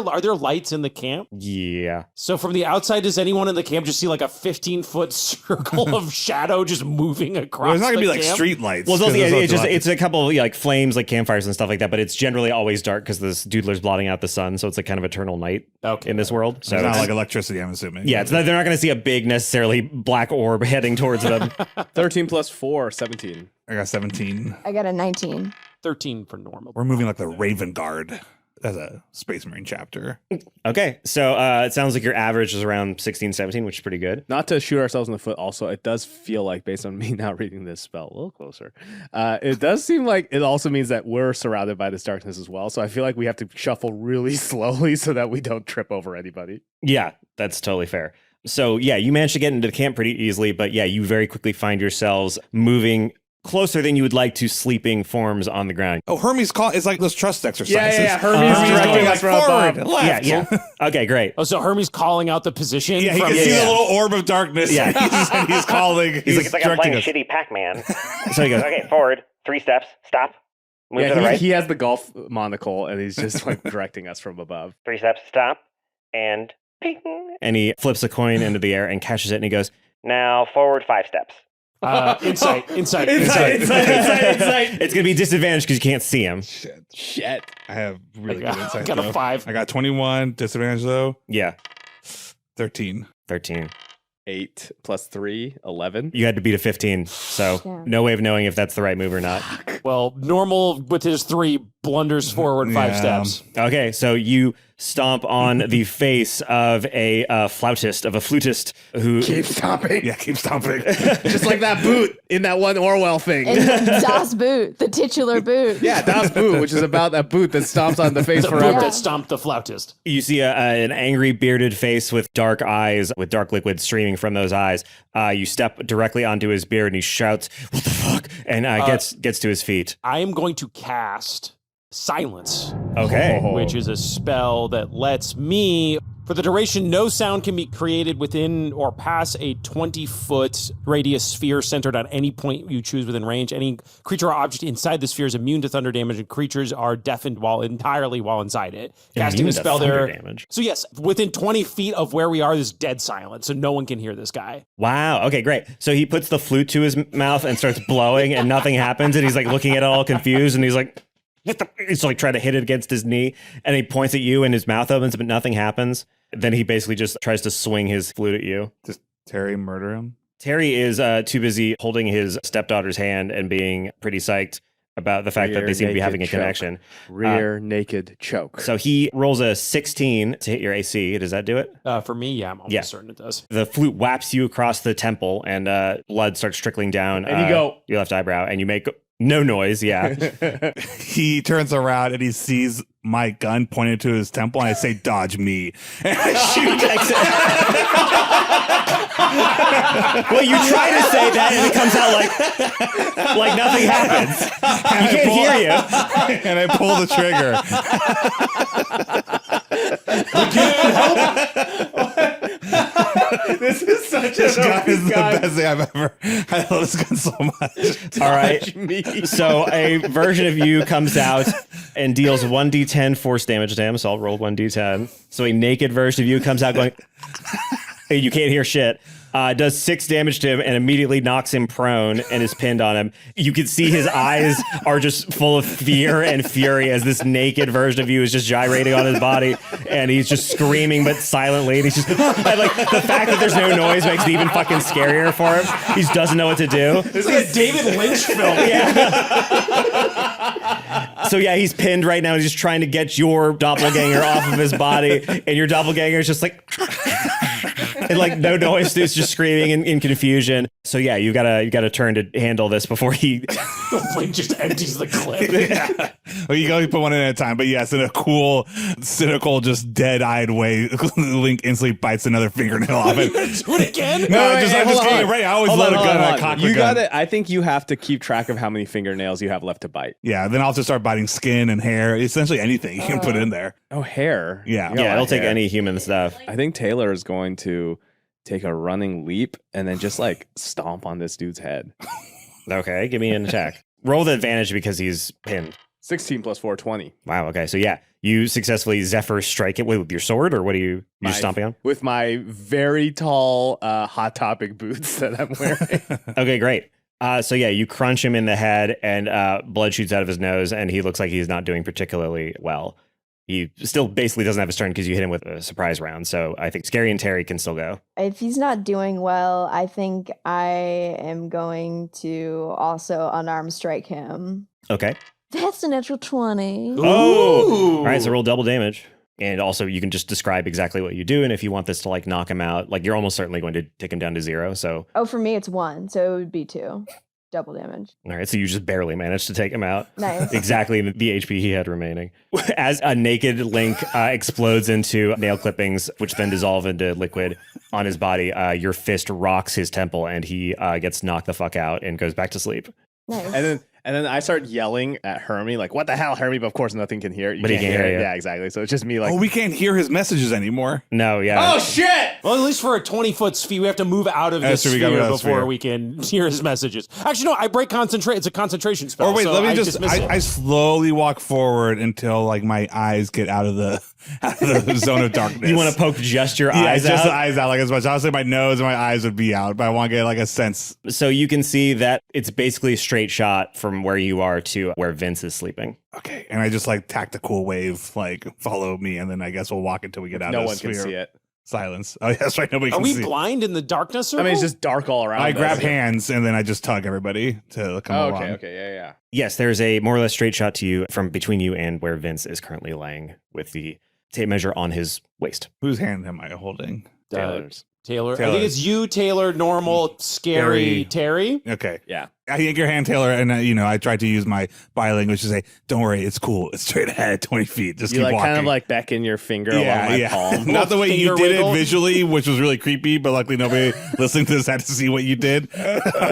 S1: are there lights in the camp?
S5: Yeah.
S1: So from the outside, does anyone in the camp just see like a 15-foot circle of shadow just moving across?
S6: well, it's not gonna
S1: the
S6: be like
S1: camp?
S6: street lights.
S5: Well, it's,
S6: 'cause
S5: also,
S6: there's
S5: it's just
S6: lots of-
S5: it's a couple of like flames, like campfires and stuff like that. But it's generally always dark because this doodler's blotting out the sun, so it's like kind of eternal night
S1: Okay.
S5: in this world. So
S6: it's not
S5: it's-
S6: like electricity, I'm assuming.
S5: yeah, they're not going to see a big necessarily black orb heading towards them.
S3: 13 plus 4, 17.
S6: I got 17.
S4: I got a 19.
S1: 13 for normal.
S6: We're moving like the Raven Guard as a Space Marine chapter.
S5: Okay, so it sounds like your average is around 16, 17, which is pretty good.
S3: Not to shoot ourselves in the foot, also, it does feel like, based on me now reading this spell a little closer, it does seem like it also means that we're surrounded by this darkness as well. So I feel like we have to shuffle really slowly so that we don't trip over anybody.
S5: Yeah, that's totally fair. So yeah, you managed to get into the camp pretty easily, but yeah, you very quickly find yourselves moving closer than you would like to sleeping forms on the ground.
S6: Oh, Hermes call is like those trust exercises.
S3: Yeah. Hermes directing
S6: going
S3: us
S6: like
S3: from
S6: forward,
S3: above.
S6: left.
S5: Yeah. Okay, great.
S1: Oh, so Hermes calling out the position.
S6: Yeah, he
S1: from
S6: can see the little orb of darkness.
S5: Yeah.
S6: he's calling.
S5: He's like,
S7: It's like I'm
S6: directing
S7: playing
S6: us.
S7: shitty Pac-Man.
S5: So he goes,
S7: Okay, forward, 3 steps, stop, move to the
S3: Yeah,
S7: right,
S3: he has the golf monocle, and he's just like directing us from above.
S7: 3 steps, stop, and ping.
S5: and he flips a coin into the air and catches it, and he goes,
S7: Now forward 5 steps.
S1: Insight.
S5: It's going to be disadvantaged because you can't see him.
S3: Shit.
S6: I have really
S1: I
S6: good insight.
S1: got a
S6: though.
S1: 5.
S6: I got 21. Disadvantage though.
S5: Yeah,
S6: 13.
S5: 13.
S3: 8 plus 3, 11.
S5: You had to beat a 15, so
S4: Yeah.
S5: no way of knowing if that's the right move or not.
S1: Well, normal with his 3 blunders forward 5
S6: Yeah.
S1: steps.
S5: Okay, so you stomp on the face of a flutist who...
S3: Keep stomping.
S6: Yeah, keep stomping.
S3: Just like that boot in that one Orwell thing.
S4: And Das Boot, the titular boot.
S3: Yeah, Das Boot, which is about that boot that stomps on the face
S1: The boot
S3: forever.
S1: that stomped the flautist.
S5: You see an angry bearded face with dark eyes, with dark liquid streaming from those eyes. You step directly onto his beard and he shouts, "What the fuck?" and gets to his feet.
S1: I am going to cast Silence,
S5: Okay.
S1: which is a spell that lets me, for the duration, no sound can be created within or past a 20-foot radius sphere centered on any point you choose within range. Any creature or object inside the sphere is immune to thunder damage, and creatures are deafened while inside it. Casting
S5: Immune
S1: a
S5: to
S1: spell
S5: thunder
S1: there.
S5: damage.
S1: So yes, within 20 feet of where we are, there's dead silence, so no one can hear this guy.
S5: Wow. Okay, great. So he puts the flute to his mouth and starts blowing, and nothing happens. And he's like looking at it all confused, and he's like, he's like trying to hit it against his knee, and he points at you, and his mouth opens, but nothing happens. Then he basically just tries to swing his flute at you.
S6: Does Terry murder him?
S5: Terry is too busy holding his stepdaughter's hand and being pretty psyched about the fact that they seem to be having a connection.
S3: Rear naked choke.
S5: So he rolls a 16 to hit your AC. Does that do it?
S1: For me, yeah, I'm almost
S5: Yeah.
S1: certain it does.
S5: The flute whaps you across the temple, and blood starts trickling down
S3: And you go-
S5: your left eyebrow, and you make no noise. Yeah.
S6: He turns around and he sees my gun pointed to his temple, and I say, "Dodge me!" And I shoot.
S5: Well, you try to say that, and it comes out like nothing happens. He can't hear you.
S6: And I pull the trigger.
S3: This is such
S6: This gun is the best thing I've ever. I love this gun so much.
S5: All right. So a version of you comes out and deals 1d10 force damage to him. So I'll roll 1d10. So a naked version of you comes out going, you can't hear shit. Does 6 damage to him and immediately knocks him prone and is pinned on him. You can see his eyes are just full of fear and fury as this naked version of you is just gyrating on his body, and he's just screaming but silently. And he's just and like the fact that there's no noise makes it even fucking scarier for him. He just doesn't know what to do.
S1: It's like a David Lynch film.
S5: So yeah, he's pinned right now. He's just trying to get your doppelganger off of his body, and your doppelganger is just like. And like no noise, it's just screaming in confusion. So yeah, you gotta turn to handle this before he
S1: Like just empties the clip.
S6: Yeah. Well, you can only put one in at a time, but yes, in a cool, cynical, just dead-eyed way, Link instantly bites another fingernail off it.
S1: Do it again?
S6: No,
S3: Wait,
S6: I'm just
S3: hold
S6: getting
S3: on.
S6: it ready. I always
S3: Hold
S6: load
S3: on,
S6: a gun
S3: hold
S6: and I
S3: on.
S6: cock
S3: You
S6: the gun.
S3: gotta. I think you have to keep track of how many fingernails you have left to bite.
S6: Yeah, then I'll just start biting skin and hair. Essentially anything you can put in there.
S3: Oh, hair.
S6: Yeah.
S3: You got a
S5: yeah,
S3: lot
S5: it'll
S3: of
S5: take
S3: hair.
S5: any human stuff.
S3: I think Taylor is going to take a running leap and then just like stomp on this dude's head.
S5: Okay, give me an attack. Roll the advantage because he's pinned.
S3: 16 plus 4, 20.
S5: Wow. Okay, so yeah, you successfully Zephyr strike it with your sword, or what are you stomping on?
S3: With my very tall Hot Topic boots that I'm wearing.
S5: Okay, great. So yeah, you crunch him in the head, and blood shoots out of his nose, and he looks like he's not doing particularly well. He still basically doesn't have his turn because you hit him with a surprise round. So I think Scary and Terry can still go.
S4: If he's not doing well, I think I am going to also unarmed strike him.
S5: Okay.
S4: That's a natural 20.
S5: Oh! All right, so roll double damage. And also you can just describe exactly what you do. And if you want this to like knock him out, like you're almost certainly going to take him down to 0. So
S4: Oh, for me, it's 1, so it would be 2. double damage.
S5: All right, so you just barely managed to take him out.
S4: Nice.
S5: Exactly the HP he had remaining. As a naked Link explodes into nail clippings, which then dissolve into liquid on his body, your fist rocks his temple and he gets knocked the fuck out and goes back to sleep.
S4: Nice.
S3: And then I start yelling at Hermie, like, what the hell, Hermie? But of course, nothing can hear it.
S5: But he can't hear
S3: it.
S5: you.
S3: Yeah, exactly. So it's just me like,
S6: Oh, we can't hear his messages anymore.
S5: No, yeah.
S3: oh, shit!
S1: Well, at least for a 20-foot sphere, we have to move out of this
S6: That's true, we gotta
S1: sphere
S6: move out of the
S1: before
S6: sphere.
S1: we can hear his messages. Actually, no, I break concentration. It's a concentration spell.
S6: Or wait,
S1: so
S6: let me
S1: I
S6: just.
S1: dismiss it.
S6: I slowly walk forward until like my eyes get out of the zone of darkness.
S5: You want to poke just your
S6: yeah,
S5: eyes
S6: just the
S5: out?
S6: eyes out like as much. Honestly, my nose and my eyes would be out, but I want to get like a sense.
S5: So you can see that it's basically a straight shot from where you are to where Vince is sleeping.
S6: Okay, and I just like tactical wave, like follow me, and then I guess we'll walk until we get out
S3: No
S6: of the
S3: one can
S6: sphere.
S3: see it.
S6: Silence. Oh, yeah, that's right. Nobody
S1: Are
S6: can
S1: we
S6: see.
S1: blind in the darkness circle?
S3: I mean, it's just dark all around.
S6: I
S3: us.
S6: grab hands and then I just tug everybody to come
S3: Oh,
S6: along.
S3: okay, yeah.
S5: Yes, there's a more or less straight shot to you from between you and where Vince is currently laying with the tape measure on his waist.
S6: Whose hand am I holding?
S3: Taylor's.
S1: Taylor. I
S6: Taylor.
S1: think it's you, Taylor, normal, scary Terry.
S6: Okay.
S3: Yeah.
S6: I yank your hand, Taylor, and I tried to use my body language to say, "Don't worry, it's cool. It's straight ahead, 20 feet. Just
S3: You
S6: keep
S3: like
S6: walking."
S3: kind of like beckon your finger along my palm.
S6: Not the way you
S1: Finger
S6: did
S1: wiggle.
S6: it visually, which was really creepy, but luckily nobody listening to this had to see what you did.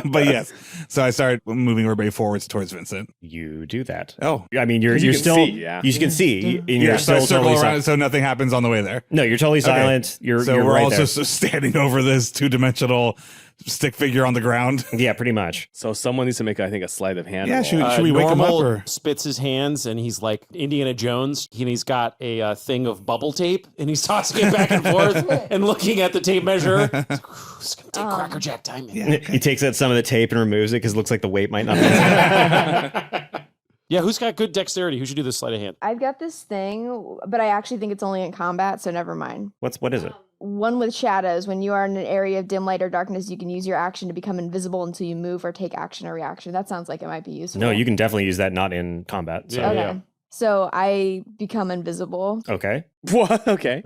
S6: But yes, so I started moving everybody forwards towards Vincent.
S5: You do that.
S6: Oh,
S5: I mean, you're
S3: You can
S5: still
S3: see, yeah.
S5: you can see, and
S6: yeah.
S5: you're
S6: So I
S5: still
S6: circle
S5: totally
S6: around
S5: silent.
S6: so nothing happens on the way there.
S5: No, you're totally
S6: Okay.
S5: silent. You're
S6: So
S5: you're
S6: we're
S5: right
S6: all
S5: there.
S6: just standing over this two-dimensional stick figure on the ground.
S5: Yeah, pretty much.
S3: So someone needs to make, I think, a sleight of hand.
S6: Yeah,
S3: roll.
S6: should we wake him up?
S1: Normal
S6: Or?
S1: spits his hands and he's like Indiana Jones. And he's got a thing of bubble tape and he's tossing it back and forth and looking at the tape measure. It's going to take Cracker Jack time.
S5: He takes out some of the tape and removes it because it looks like the weight might not be.
S1: Yeah, who's got good dexterity? Who should do this sleight of hand?
S4: I've got this thing, but I actually think it's only in combat, so never mind.
S5: What is it?
S4: One with shadows. When you are in an area of dim light or darkness, you can use your action to become invisible until you move or take action or reaction. That sounds like it might be useful.
S5: No, you can definitely use that not in combat. So.
S1: Yeah.
S4: Okay. So I become invisible.
S5: Okay.
S3: What? Okay.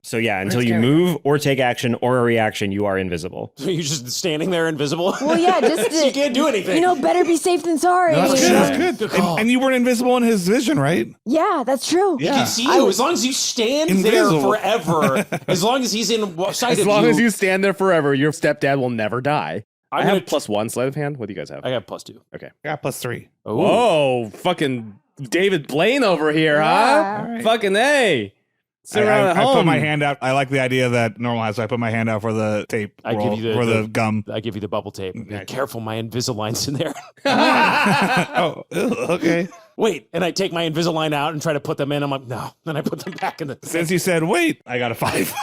S5: So yeah, until you
S3: scary.
S5: move or take action or a reaction, you are invisible.
S1: So you're just standing there invisible?
S4: Well, yeah, just
S1: you can't do anything.
S4: You know, better be safe than sorry.
S6: That's good. That's good.
S1: Good call.
S6: And you weren't invisible in his vision, right?
S4: Yeah, that's true.
S1: He can see you as long as you stand
S6: Invisible.
S1: there forever. As long as he's in sight
S3: As
S1: of
S3: long
S1: you.
S3: as you stand there forever, your stepdad will never die. I
S1: I'm
S3: have
S1: gonna-
S3: +1 sleight of hand. What do you guys have?
S1: I got +2.
S6: Yeah, +3.
S1: Oh,
S3: Whoa, fucking David Blaine over here,
S4: Yeah.
S3: huh?
S6: All right.
S3: Fucking A. Sit around at
S6: I
S3: home.
S6: put my hand out. I like the idea that normal has. So I put my hand out for the tape.
S1: I give
S6: roll,
S1: you
S6: for
S1: the-
S6: the gum.
S1: I give you the bubble tape.
S6: Okay.
S1: Careful, my Invisalign's in there.
S6: Oh, ew, okay.
S1: Wait, and I take my Invisalign out and try to put them in. I'm like, no. Then I put them back in the.
S6: Since you said wait, I got a 5.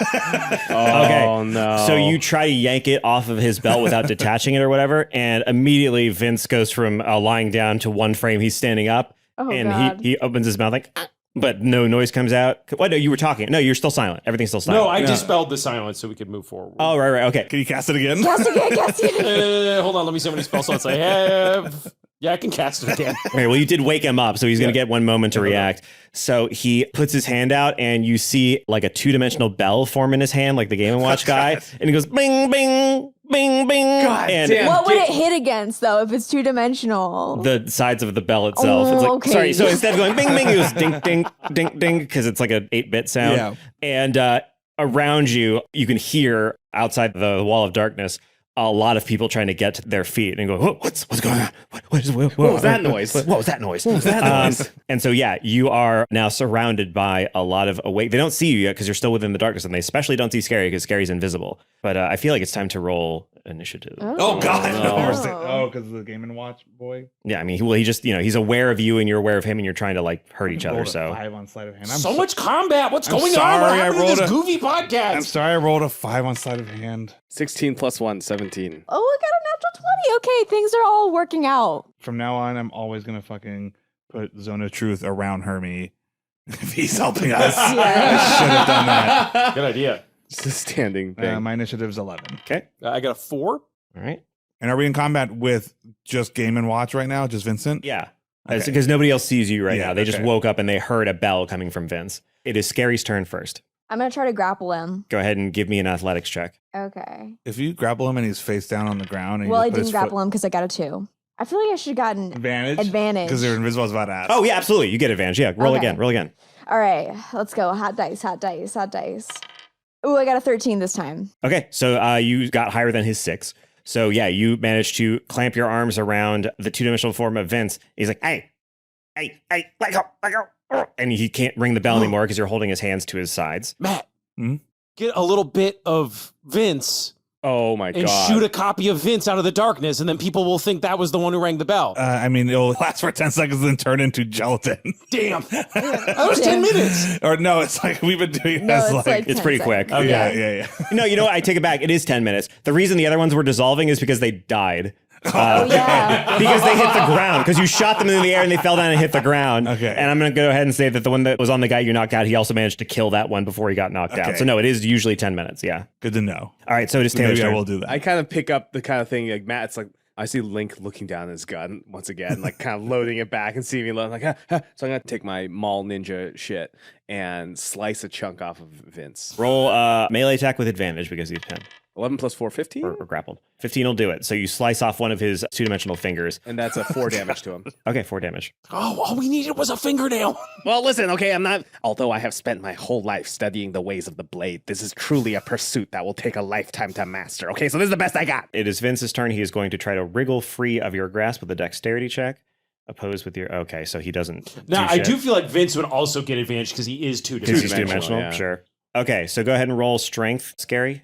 S3: Oh,
S5: Okay.
S3: no.
S5: So you try to yank it off of his belt without detaching it or whatever, and immediately Vince goes from lying down to one frame. He's standing up,
S4: Oh,
S5: and
S4: God.
S5: he opens his mouth like, "Ah," but no noise comes out. What? No, you were talking. No, you're still silent. Everything's still silent.
S1: No, I dispelled the silence so we could move forward.
S5: Oh, right. Okay.
S6: Can you cast it again?
S4: Cast again, cast again.
S1: Hold on, let me see how many spell slots I have. Yeah, I can cast it again.
S5: Okay, well, you did wake him up, so he's going to get one moment to react. So he puts his hand out, and you see like a 2-dimensional bell form in his hand, like the Game & Watch guy, and he goes bing, bing, bing, bing.
S3: God
S5: and
S3: damn.
S4: What would it hit against, though, if it's 2-dimensional?
S5: the sides of the bell itself.
S4: Oh,
S5: It's like,
S4: okay.
S5: sorry, so instead of going bing, bing, it goes ding, ding, ding, ding, because it's like an 8-bit sound.
S6: Yeah.
S5: And around you, you can hear outside the wall of darkness a lot of people trying to get to their feet and go, what's going on? What
S3: was that noise?
S5: What was that noise? What was that noise? And so, yeah, you are now surrounded by a lot of awake. They don't see you yet because you're still within the darkness, and they especially don't see Scary because Scary's invisible. But I feel like it's time to roll initiative.
S6: Oh God!
S3: No.
S6: Oh, because of the Game and Watch boy.
S5: Yeah, I mean, he just, he's aware of you and you're aware of him, and you're trying to like hurt each other.
S6: Rolled a
S5: So
S6: 5 on sleight of hand.
S1: So much combat. What's
S6: I'm
S1: going
S6: sorry,
S1: on? What
S6: I
S1: happened to
S6: rolled
S1: this
S6: a-
S1: goofy podcast?
S6: I'm sorry, I rolled a 5 on sleight of hand.
S3: 16 + 1, 17.
S4: Oh, I got a natural 20. Okay, things are all working out.
S6: From now on, I'm always gonna fucking put Zone of Truth around Hermie if he's helping us.
S4: Yeah.
S6: I should have done that.
S1: Good idea.
S3: Just a standing thing.
S6: My initiative's 11.
S5: okay,
S1: I got a 4.
S5: all right,
S6: And are we in combat with just Game and Watch right now? Just Vincent?
S5: yeah,
S6: Okay.
S5: because nobody else sees you right
S6: Yeah,
S5: now. They just
S6: okay.
S5: woke up and they heard a bell coming from Vince. It is Scary's turn first.
S4: I'm going to try to grapple him.
S5: Go ahead and give me an athletics check.
S4: Okay.
S6: If you grapple him and he's face down on the ground, and
S4: Well, I
S6: you just put
S4: didn't
S6: his
S4: grapple him because I got a 2. I feel like I should have gotten
S6: Advantage? Because they're invisible. I was about to ask.
S5: Oh, yeah, absolutely. You get advantage. Yeah, roll
S4: Okay.
S5: again. Roll again.
S4: All right, let's go. Hot dice, hot dice, hot dice. Ooh, I got a 13 this time.
S5: Okay, so you got higher than his 6. So yeah, you managed to clamp your arms around the two-dimensional form of Vince. He's like, hey, let go. And he can't ring the bell anymore because you're holding his hands to his sides.
S1: Matt, get a little bit of Vince
S3: Oh my
S1: and
S3: god.
S1: shoot a copy of Vince out of the darkness, and then people will think that was the one who rang the bell.
S6: I mean, it'll last for 10 seconds and then turn into gelatin.
S1: Damn. That was 10 minutes.
S6: Or no, it's like we've been doing
S4: No,
S6: this
S4: it's like
S5: It's
S4: 10
S5: pretty
S4: seconds.
S5: quick.
S1: Okay.
S6: Yeah.
S5: No, you know what? I take it back. It is 10 minutes. The reason the other ones were dissolving is because they died.
S4: Oh, yeah.
S5: Because they hit the ground. Because you shot them in the air and they fell down and hit the ground.
S6: Okay.
S5: And I'm going to go ahead and say that the one that was on the guy you knocked out, he also managed to kill that one before he got knocked out.
S6: Okay.
S5: So no, it is usually 10 minutes. Yeah.
S6: Good to know.
S5: All right. So it is Taylor's
S6: Maybe I
S5: turn.
S6: will do that.
S3: I kind of pick up the kind of thing like Matt. It's like I see Link looking down at his gun once again, like kind of loading it back and seeing me load. I'm like, so I'm gonna take my mall ninja shit and slice a chunk off of Vince.
S5: Roll melee attack with advantage because he's 10
S3: 11 plus 4, 15,
S5: or grappled. 15 will do it. So you slice off one of his two-dimensional fingers.
S3: and that's a 4 damage to him.
S5: Okay, 4 damage.
S1: Oh, all we needed was a fingernail.
S3: Well, listen, okay, I'm not. Although I have spent my whole life studying the ways of the blade, this is truly a pursuit that will take a lifetime to master. Okay, so this is the best I got.
S5: It is Vince's turn. He is going to try to wriggle free of your grasp with a dexterity check. Opposed with your... Okay, so he doesn't
S1: Now,
S5: do
S1: I
S5: shit.
S1: do feel like Vince would also get advantage because he is
S5: Because he's
S1: two-dimensional.
S5: two-dimensional,
S3: yeah.
S5: sure. Okay, so go ahead and roll strength, Scary.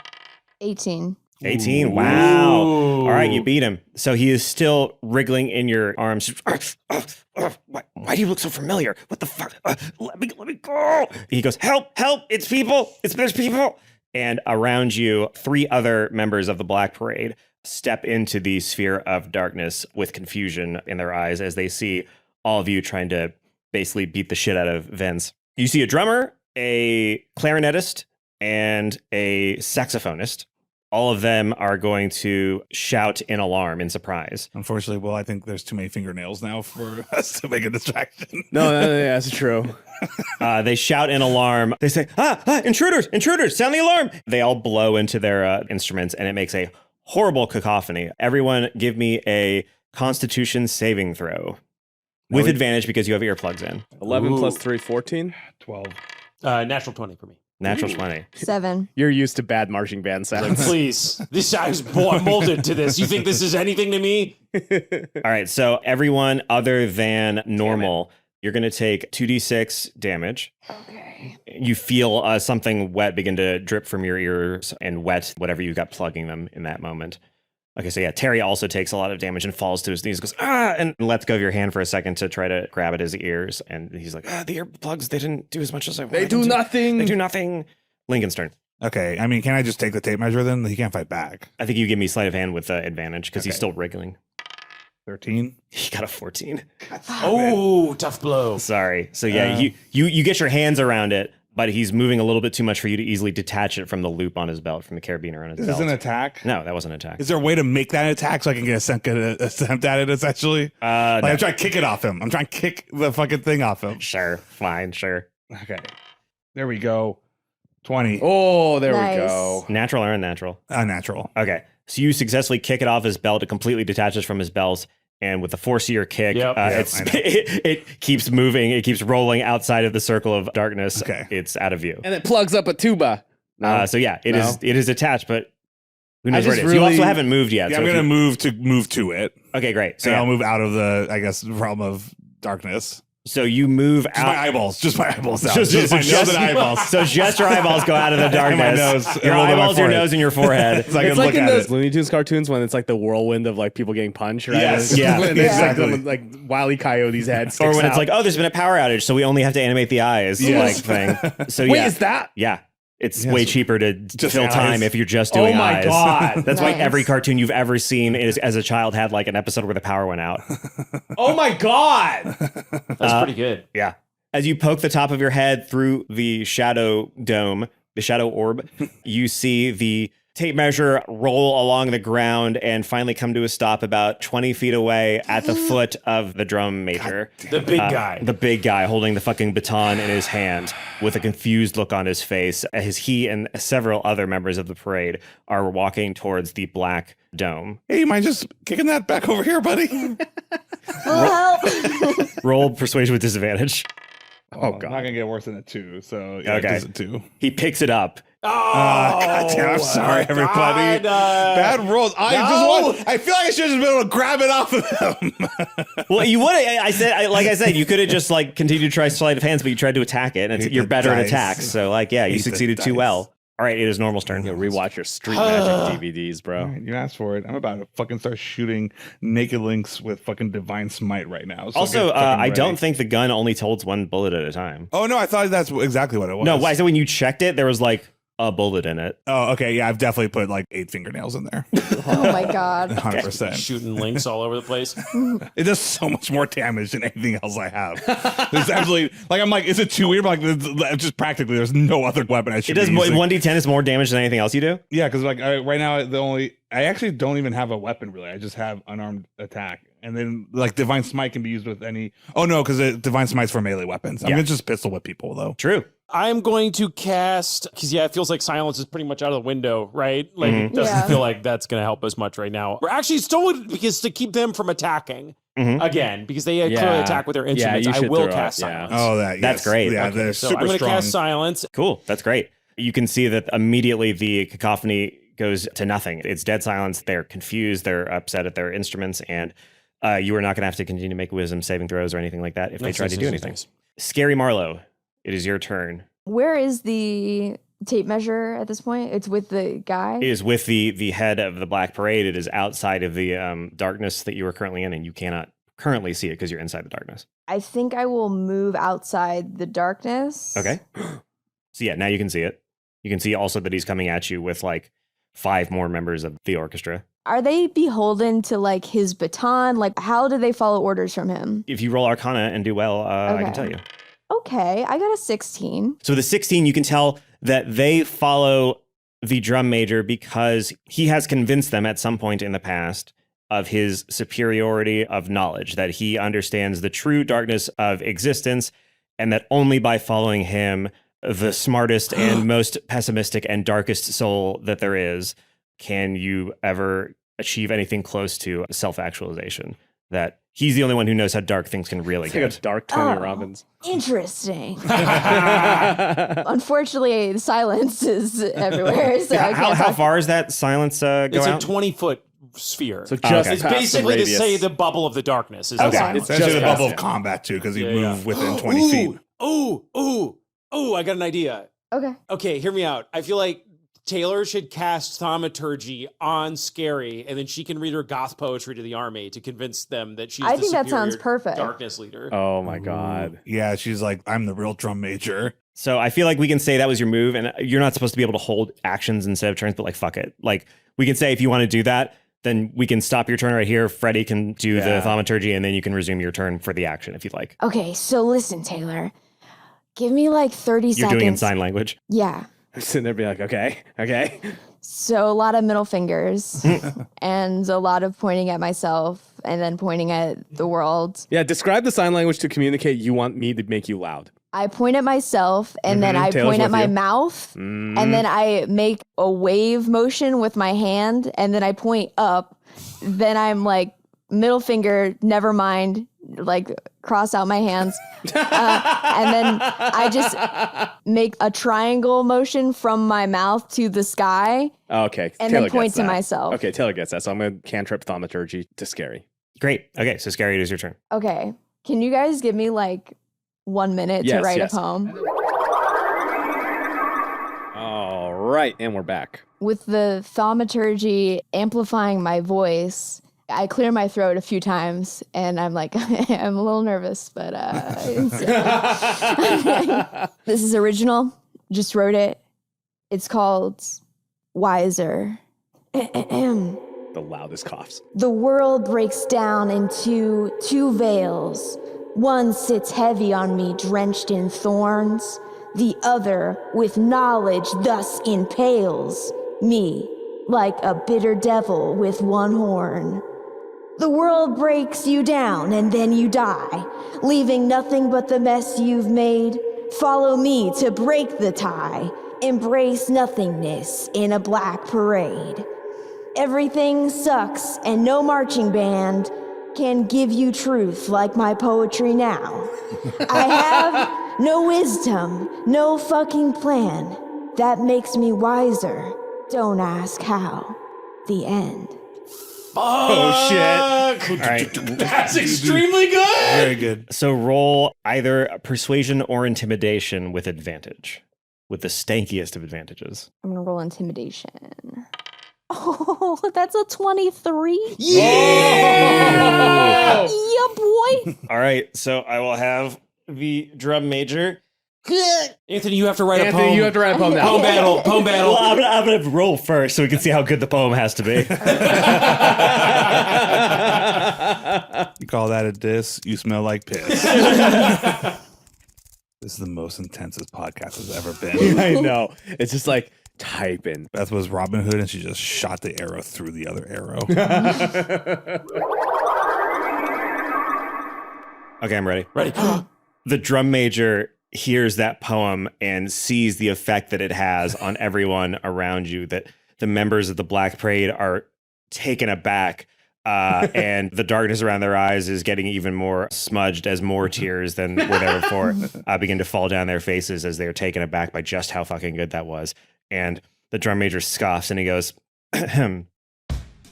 S4: 18.
S5: 18, wow.
S1: Ooh.
S5: All right, you beat him. So he is still wriggling in your arms. Why do you look so familiar? What the fuck? Let me go. He goes, help, it's people. There's people. And around you, 3 other members of the Black Parade step into the sphere of darkness with confusion in their eyes as they see all of you trying to basically beat the shit out of Vince. You see a drummer, a clarinetist, and a saxophonist. All of them are going to shout in alarm, in surprise.
S6: Unfortunately, well, I think there's too many fingernails now for us to make a distraction.
S3: No, that's true.
S5: They shout in alarm. They say, intruders, sound the alarm. They all blow into their instruments, and it makes a horrible cacophony. Everyone give me a Constitution saving throw. With advantage because you have earplugs in.
S3: 11
S1: Ooh.
S3: plus 3, 14.
S6: 12.
S1: Natural 20 for me.
S5: Natural 20.
S4: 7.
S3: You're used to bad marching band
S1: Like,
S3: sounds.
S1: please. I was molded to this. You think this is anything to me?
S5: All right, so everyone other than normal, you're going to take 2d6 damage.
S4: Okay.
S5: You feel something wet begin to drip from your ears and wet whatever you got plugging them in that moment. Okay, so yeah, Terry also takes a lot of damage and falls to his knees, goes, and lets go of your hand for a second to try to grab at his ears. And he's like, the earplugs, they didn't do as much as I wanted.
S3: They do nothing.
S5: They do nothing. Lincoln's turn.
S6: Okay, I mean, can I just take the tape measure then? He can't fight back.
S5: I think you give me sleight of hand with advantage because he's
S6: Okay.
S5: still wriggling.
S6: 13.
S5: He got a 14.
S1: Oh, tough blow.
S5: Sorry. So yeah, you get your hands around it, but he's moving a little bit too much for you to easily detach it from the loop on his belt, from the carabiner on his
S6: Is
S5: belt.
S6: this an attack?
S5: No, that wasn't an attack.
S6: Is there a way to make that an attack so I can get a attempt at it, essentially?
S5: No.
S6: I'm trying to kick it off him. I'm trying to kick the fucking thing off him.
S5: Sure, fine, sure.
S6: Okay. There we go. 20.
S3: Oh, there
S4: Nice.
S3: we go.
S5: Natural or unnatural?
S6: Unnatural.
S5: Okay. So you successfully kick it off his belt. It completely detaches from his belt. And with the force of your kick,
S1: Yep.
S5: it keeps moving. It keeps rolling outside of the circle of darkness.
S6: Okay.
S5: It's out of view.
S3: And it plugs up a tuba. No.
S5: So yeah, it
S3: No.
S5: is attached, but who knows
S3: I
S5: where it
S3: just
S5: is? You also
S3: really-
S5: haven't moved yet.
S6: Yeah,
S5: so
S6: I'm
S5: if
S6: going
S5: you-
S6: to move to it.
S5: Okay, great. So
S6: So I'll
S5: yeah.
S6: move out of the, I guess, realm of darkness.
S5: So you move
S6: Just
S5: out.
S6: my eyeballs. Just my eyeballs out.
S5: Just-
S6: Just my
S5: just-
S6: nose and eyeballs.
S5: So just your eyeballs go out of the
S6: And
S5: darkness.
S6: my nose.
S5: Your
S6: and a little bit of my
S5: eyeballs, your
S6: forehead.
S5: nose, and your forehead.
S6: So I can
S3: It's like
S6: look
S3: in
S6: at
S3: those
S6: it.
S3: Looney Tunes cartoons when it's like the whirlwind of like people getting punched, right?
S6: Yes.
S5: Yeah.
S3: And it's
S6: Exactly.
S3: like Wile E. Coyote's head
S5: Or
S3: sticks
S5: when it's
S3: out.
S5: like, oh, there's been a power outage, so we only have to animate the eyes,
S6: Yes.
S5: like thing. So
S3: wait,
S5: yeah,
S3: is that?
S5: yeah, it's
S6: Yes.
S5: way cheaper to
S6: Just
S5: fill
S6: eyes.
S5: time if you're just doing
S3: Oh my
S5: eyes.
S3: God.
S5: That's why
S4: Nice.
S5: every cartoon you've ever seen is, as a child had like an episode where the power went out.
S3: Oh my God.
S1: That's pretty good.
S5: Yeah. As you poke the top of your head through the shadow dome, the shadow orb, you see the tape measure roll along the ground and finally come to a stop about 20 feet away at the foot of the drum major.
S1: The big guy.
S5: The big guy holding the fucking baton in his hand with a confused look on his face as he and several other members of the parade are walking towards the black dome.
S6: Hey, you mind just kicking that back over here, buddy?
S4: Well,
S5: Roll persuasion with disadvantage.
S6: Oh, God. I'm not going to get worse than a 2, so yeah,
S5: Okay.
S6: it is a 2.
S5: He picks it up.
S1: Oh,
S6: God damn, I'm sorry, everybody. Bad rolls. I feel like I should have just been able to grab it off of him.
S5: Well, you would. I said, you could have just like continued to try sleight of hands, but you tried to attack it, and you're better at attacks. So, like, yeah, you
S6: Hate the
S5: succeeded too
S6: dice.
S5: well. All right, it is Normal's turn.
S3: You rewatch your Street Magic DVDs, bro.
S6: All right, you asked for it. I'm about to fucking start shooting naked links with fucking Divine Smite right now. So
S5: Also,
S6: get fucking
S5: I
S6: ready.
S5: don't think the gun only holds one bullet at a time.
S6: Oh, no, I thought that's exactly what it was.
S5: No, I said when you checked it, there was like a bullet in it.
S6: Oh, okay. Yeah, I've definitely put like 8 fingernails in there.
S4: oh my God.
S6: 100%.
S1: shooting links all over the place.
S6: It does so much more damage than anything else I have. There's absolutely, like, I'm like, is it too weird? But like, just practically, there's no other weapon I
S5: It
S6: should
S5: does
S6: be using.
S5: 1d10 is more damage than anything else you do.
S6: Yeah, because like right now, I actually don't even have a weapon really. I just have unarmed attack. And then like Divine Smite can be used with any. Oh, no, because Divine Smite's for melee weapons. I'm
S5: Yeah.
S6: going to just pistol whip people, though.
S5: True.
S1: I'm going to cast, because it feels like silence is pretty much out of the window, right? Like, it doesn't
S4: Yeah.
S1: feel like that's going to help us much right now. Or actually, still because to keep them from attacking again, because they clearly attack with their instruments,
S3: you
S1: I
S3: should
S1: will
S3: throw
S1: cast
S3: out, yeah.
S1: silence.
S6: Oh,
S5: That's great.
S6: Yeah,
S5: Okay,
S6: they're
S1: So
S6: super
S1: I'm going to
S6: strong.
S1: cast silence.
S5: Cool. That's great. You can see that immediately the cacophony goes to nothing. It's dead silence. They're confused. They're upset at their instruments. And you are not going to have to continue to make wisdom saving throws or anything like that if they try to do anything. Scary Marlowe, it is your turn.
S4: Where is the tape measure at this point? It's with the guy?
S5: It is with the head of the Black Parade. It is outside of the darkness that you are currently in, and you cannot currently see it because you're inside the darkness.
S4: I think I will move outside the darkness.
S5: Okay. So yeah, now you can see it. You can see also that he's coming at you with like 5 more members of the orchestra.
S4: Are they beholden to like his baton? Like, how do they follow orders from him?
S5: If you roll Arcana and do well, I can
S4: Okay.
S5: tell you.
S4: Okay, I got a 16.
S5: So the 16, you can tell that they follow the drum major because he has convinced them at some point in the past of his superiority of knowledge, that he understands the true darkness of existence, and that only by following him, the smartest and most pessimistic and darkest soul that there is, can you ever achieve anything close to self-actualization. That he's the only one who knows how dark things can really
S3: It's like
S5: get.
S3: a dark Tony
S4: Oh.
S3: Robbins.
S4: Interesting. Unfortunately, the silence is everywhere. So I
S5: How
S4: can't talk.
S5: far is that silence go
S1: It's
S5: out?
S1: a 20-foot sphere.
S3: So
S5: Oh,
S3: just
S5: okay.
S1: It's
S3: past the
S1: basically to
S3: radius.
S1: say the bubble of the darkness is the
S5: Okay.
S1: silence.
S3: It's
S6: Essentially
S3: just
S6: the bubble
S3: past
S6: of
S3: it.
S6: combat, too, because you
S1: Yeah,
S6: move within 20 feet.
S1: Ooh, I got an idea.
S4: Okay.
S1: Okay, hear me out. I feel like Taylor should cast thaumaturgy on Scary, and then she can read her goth poetry to the army to convince them that she's
S4: I
S1: the
S4: think that sounds
S1: superior
S4: perfect.
S1: darkness leader.
S3: Oh my god.
S6: Yeah, she's like, I'm the real drum major.
S5: So I feel like we can say that was your move, and you're not supposed to be able to hold actions instead of turns, but like, fuck it. Like, we can say if you want to do that, then we can stop your turn right here. Freddie can do the thaumaturgy, and then you can resume your turn for the action if you'd like.
S4: Okay, so listen, Taylor. Give me like 30
S5: You're
S4: seconds.
S5: doing it in sign language.
S4: Yeah.
S3: I'm sitting there being like, okay.
S4: So a lot of middle fingers and a lot of pointing at myself and then pointing at the world.
S3: Yeah, describe the sign language to communicate you want me to make you loud.
S4: I point at myself and then I
S3: Taylor's
S4: point at
S3: with
S4: my
S3: you.
S4: mouth and then I make a wave motion with my hand and then I point up. Then I'm like, middle finger, never mind, like cross out my hands. And then I just make a triangle motion from my mouth to the sky.
S3: Oh, okay.
S4: And
S3: Taylor
S4: then point
S3: gets
S4: to
S3: that.
S4: myself.
S3: Okay, Taylor gets that. So I'm going to cantrip thaumaturgy to Scary.
S5: Great. Okay, so Scary, it is your turn.
S4: Okay. Can you guys give me like 1 minute to
S3: Yes,
S4: write
S3: yes.
S4: a poem?
S3: All right, and we're back.
S4: With the thaumaturgy amplifying my voice, I clear my throat a few times and I'm like, I'm a little nervous, but this is original. Just wrote it. It's called Wiser.
S3: The loudest coughs.
S4: The world breaks down into two veils. One sits heavy on me, drenched in thorns. The other, with knowledge, thus impales me. like a bitter devil with one horn. The world breaks you down and then you die, leaving nothing but the mess you've made. Follow me to break the tie, embrace nothingness in a black parade. Everything sucks and no marching band can give you truth like my poetry now. I have no wisdom, no fucking plan. That makes me wiser. Don't ask how. The end.
S5: Oh, shit. All right.
S1: That's extremely good.
S6: Very good.
S5: So roll either persuasion or intimidation with advantage, with the stankiest of advantages.
S4: I'm gonna roll intimidation. Oh, that's a 23.
S1: Yeah.
S4: Yeah, boy.
S5: All right. So I will have the drum major.
S1: Anthony, you have to write a poem.
S3: Anthony, you have to write a poem now.
S1: Poem battle. Poem battle.
S5: Well, I'm gonna roll first so we can see how good the poem has to be.
S6: You call that a diss? You smell like piss. This is the most intense this podcast has ever been.
S3: I know. It's just like typing.
S6: Beth was Robin Hood and she just shot the arrow through the other arrow.
S5: Okay, I'm ready.
S1: Ready.
S5: The drum major hears that poem and sees the effect that it has on everyone around you, that the members of the Black Parade are taken aback, and the darkness around their eyes is getting even more smudged as more tears than were there before begin to fall down their faces as they're taken aback by just how fucking good that was. And the drum major scoffs and he goes,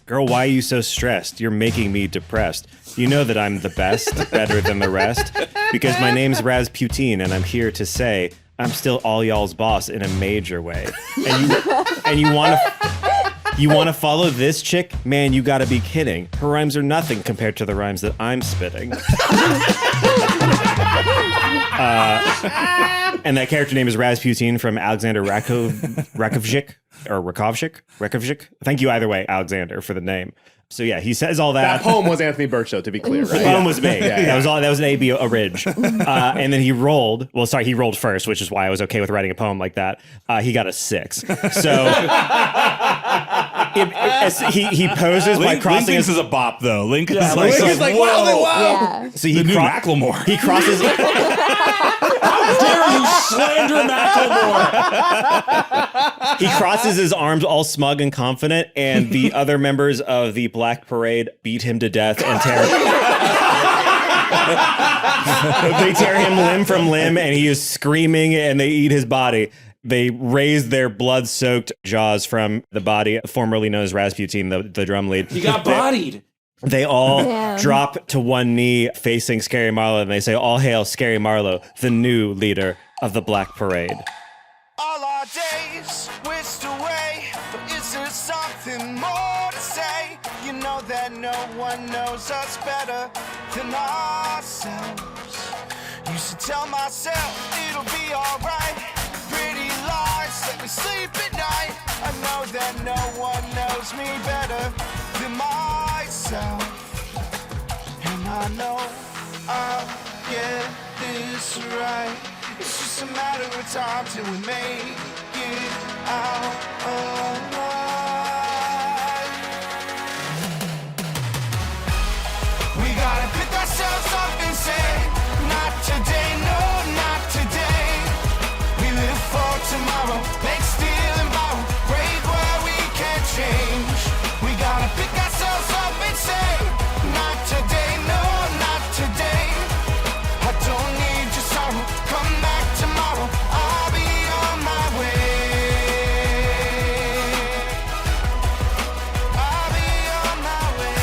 S5: "Girl, why are you so stressed? You're making me depressed. You know that I'm the best, better than the rest, because my name's Rasputin, and I'm here to say I'm still all y'all's boss in a major way. And you want to follow this chick? Man, you got to be kidding. Her rhymes are nothing compared to the rhymes that I'm spitting." And that character name is Rasputin from Alexander Rakovchik. Thank you either way, Alexander, for the name. So yeah, he says all that.
S3: That poem was Anthony Burch, though, to be clear,
S5: The
S3: right?
S5: poem was me. That was an A-B a ridge. And then he rolled. Well, sorry, he rolled first, which is why I was okay with writing a poem like that. He got a 6. So he poses by
S6: Link
S5: crossing
S6: thinks
S5: his.
S6: is a bop though. Link is
S3: Link
S6: like,
S3: is like, wow, wow.
S4: Yeah.
S5: So
S6: the new Macklemore.
S5: He crosses.
S1: How dare you slander Macklemore?
S5: He crosses his arms all smug and confident, and the other members of the Black Parade beat him to death and they tear him limb from limb, and he is screaming, and they eat his body. They raise their blood-soaked jaws from the body, formerly known as Rasputin, the drum lead.
S1: He got bodied.
S5: They all
S4: Damn.
S5: drop to one knee facing Scary Marlowe, and they say, "All hail Scary Marlowe, the new leader of the Black Parade."
S2: All our days whisked away, but is there something more to say? You know that no one knows us better than ourselves. Used to tell myself it'll be alright. Pretty lies let me sleep at night. I know that no one knows me better than myself. And I know I'll get this right. It's just a matter of time till we make it out alive. We gotta pick ourselves up and say, not today, no, not today. We live for tomorrow, make, steal, and borrow, break where we can't change. We gotta pick ourselves up and say, not today, no, not today. I don't need your sorrow, come back tomorrow, I'll be on my way. I'll be on my way.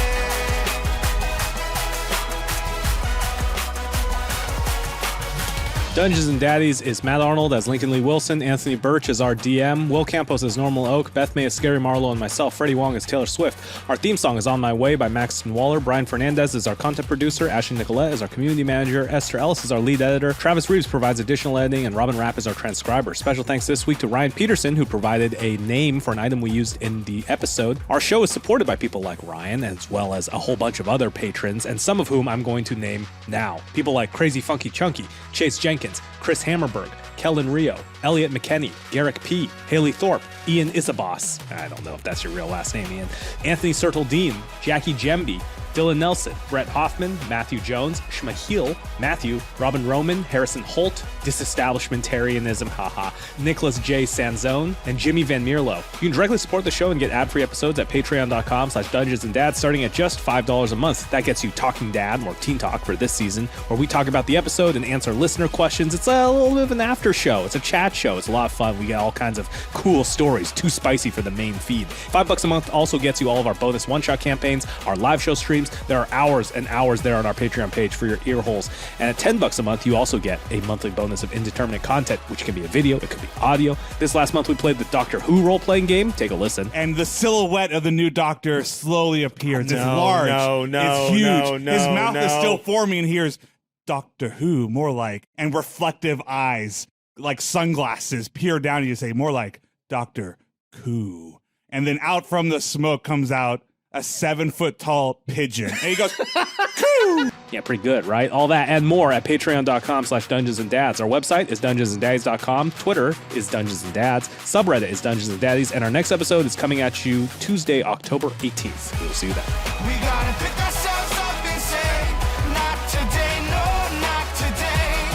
S8: Dungeons and Daddies is Matt Arnold as Lincoln Lee Wilson, Anthony Burch as our DM, Will Campos as Normal Oak, Beth May as Scary Marlowe, and myself, Freddie Wong as Taylor Swift. Our theme song is On My Way by Maxton Waller. Brian Fernandes is our content producer. Ashley Nicollette is our community manager. Esther Ellis is our lead editor. Travis Reaves provides additional editing, and Robin Rapp is our transcriber. Special thanks this week to Ryan Peterson, who provided a name for an item we used in the episode. Our show is supported by people like Ryan, as well as a whole bunch of other patrons, and some of whom I'm going to name now. People like Crazy Funky Chunky, Chase Jenkins, Chris Hammerberg, Kellen Rio, Elliot McKenney, Garrick P., Haley Thorpe, Ian Isabos, I don't know if that's your real last name, Ian, Anthony Sertle-Dean, Jackie Gemby, Dylan Nelson, Brett Hoffman, Matthew Jones, Shmahil, Matthew, Robin Roman, Harrison Holt, Disestablishmentarianism, haha, Nicholas J. Sanzone, and Jimmy Van Mierlo. You can directly support the show and get ad-free episodes at patreon.com/Dungeons and Dads starting at just $5 a month. That gets you Talking Dad, or Teen Talk for this season, where we talk about the episode and answer listener questions. It's a little bit of an after show. It's a chat show. It's a lot of fun. We get all kinds of cool stories, too spicy for the main feed. $5 a month also gets you all of our bonus one-shot campaigns, our live show streams. There are hours and hours there on our Patreon page for your ear holes. And at $10 a month, you also get a monthly bonus of indeterminate content, which can be a video, it could be audio. This last month, we played the Doctor Who role-playing game. Take a listen.
S6: And the silhouette of the new Doctor slowly appears. It's large.
S5: No,
S6: it's huge.
S5: no,
S6: His mouth is
S5: no.
S6: still forming, and here's Doctor Who, more like, and reflective eyes, like sunglasses, peer down at you, say, more like Doctor Who. And then out from the smoke comes out a 7-foot-tall pigeon. And he goes, Coo!
S8: Yeah, pretty good, right? All that and more at patreon.com/Dungeons and Dads. Our website is dungeonsanddads.com. Twitter is Dungeons and Dads. Subreddit is Dungeons and Daddies. And our next episode is coming at you Tuesday, October 18th. We'll see you then.
S2: We gotta pick ourselves up and say, not today, no, not today.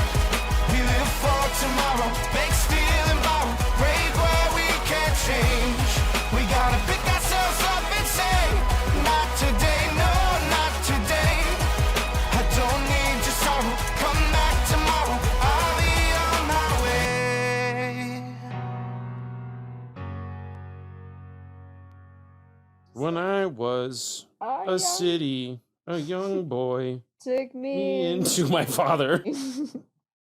S2: We live for tomorrow, make, steal, and borrow, break where we can't change. We gotta pick ourselves up and say, not today, no, not today. I don't need your sorrow, come back tomorrow, I'll be on my way.
S1: When I was a young boy,
S4: Took
S1: me into my father.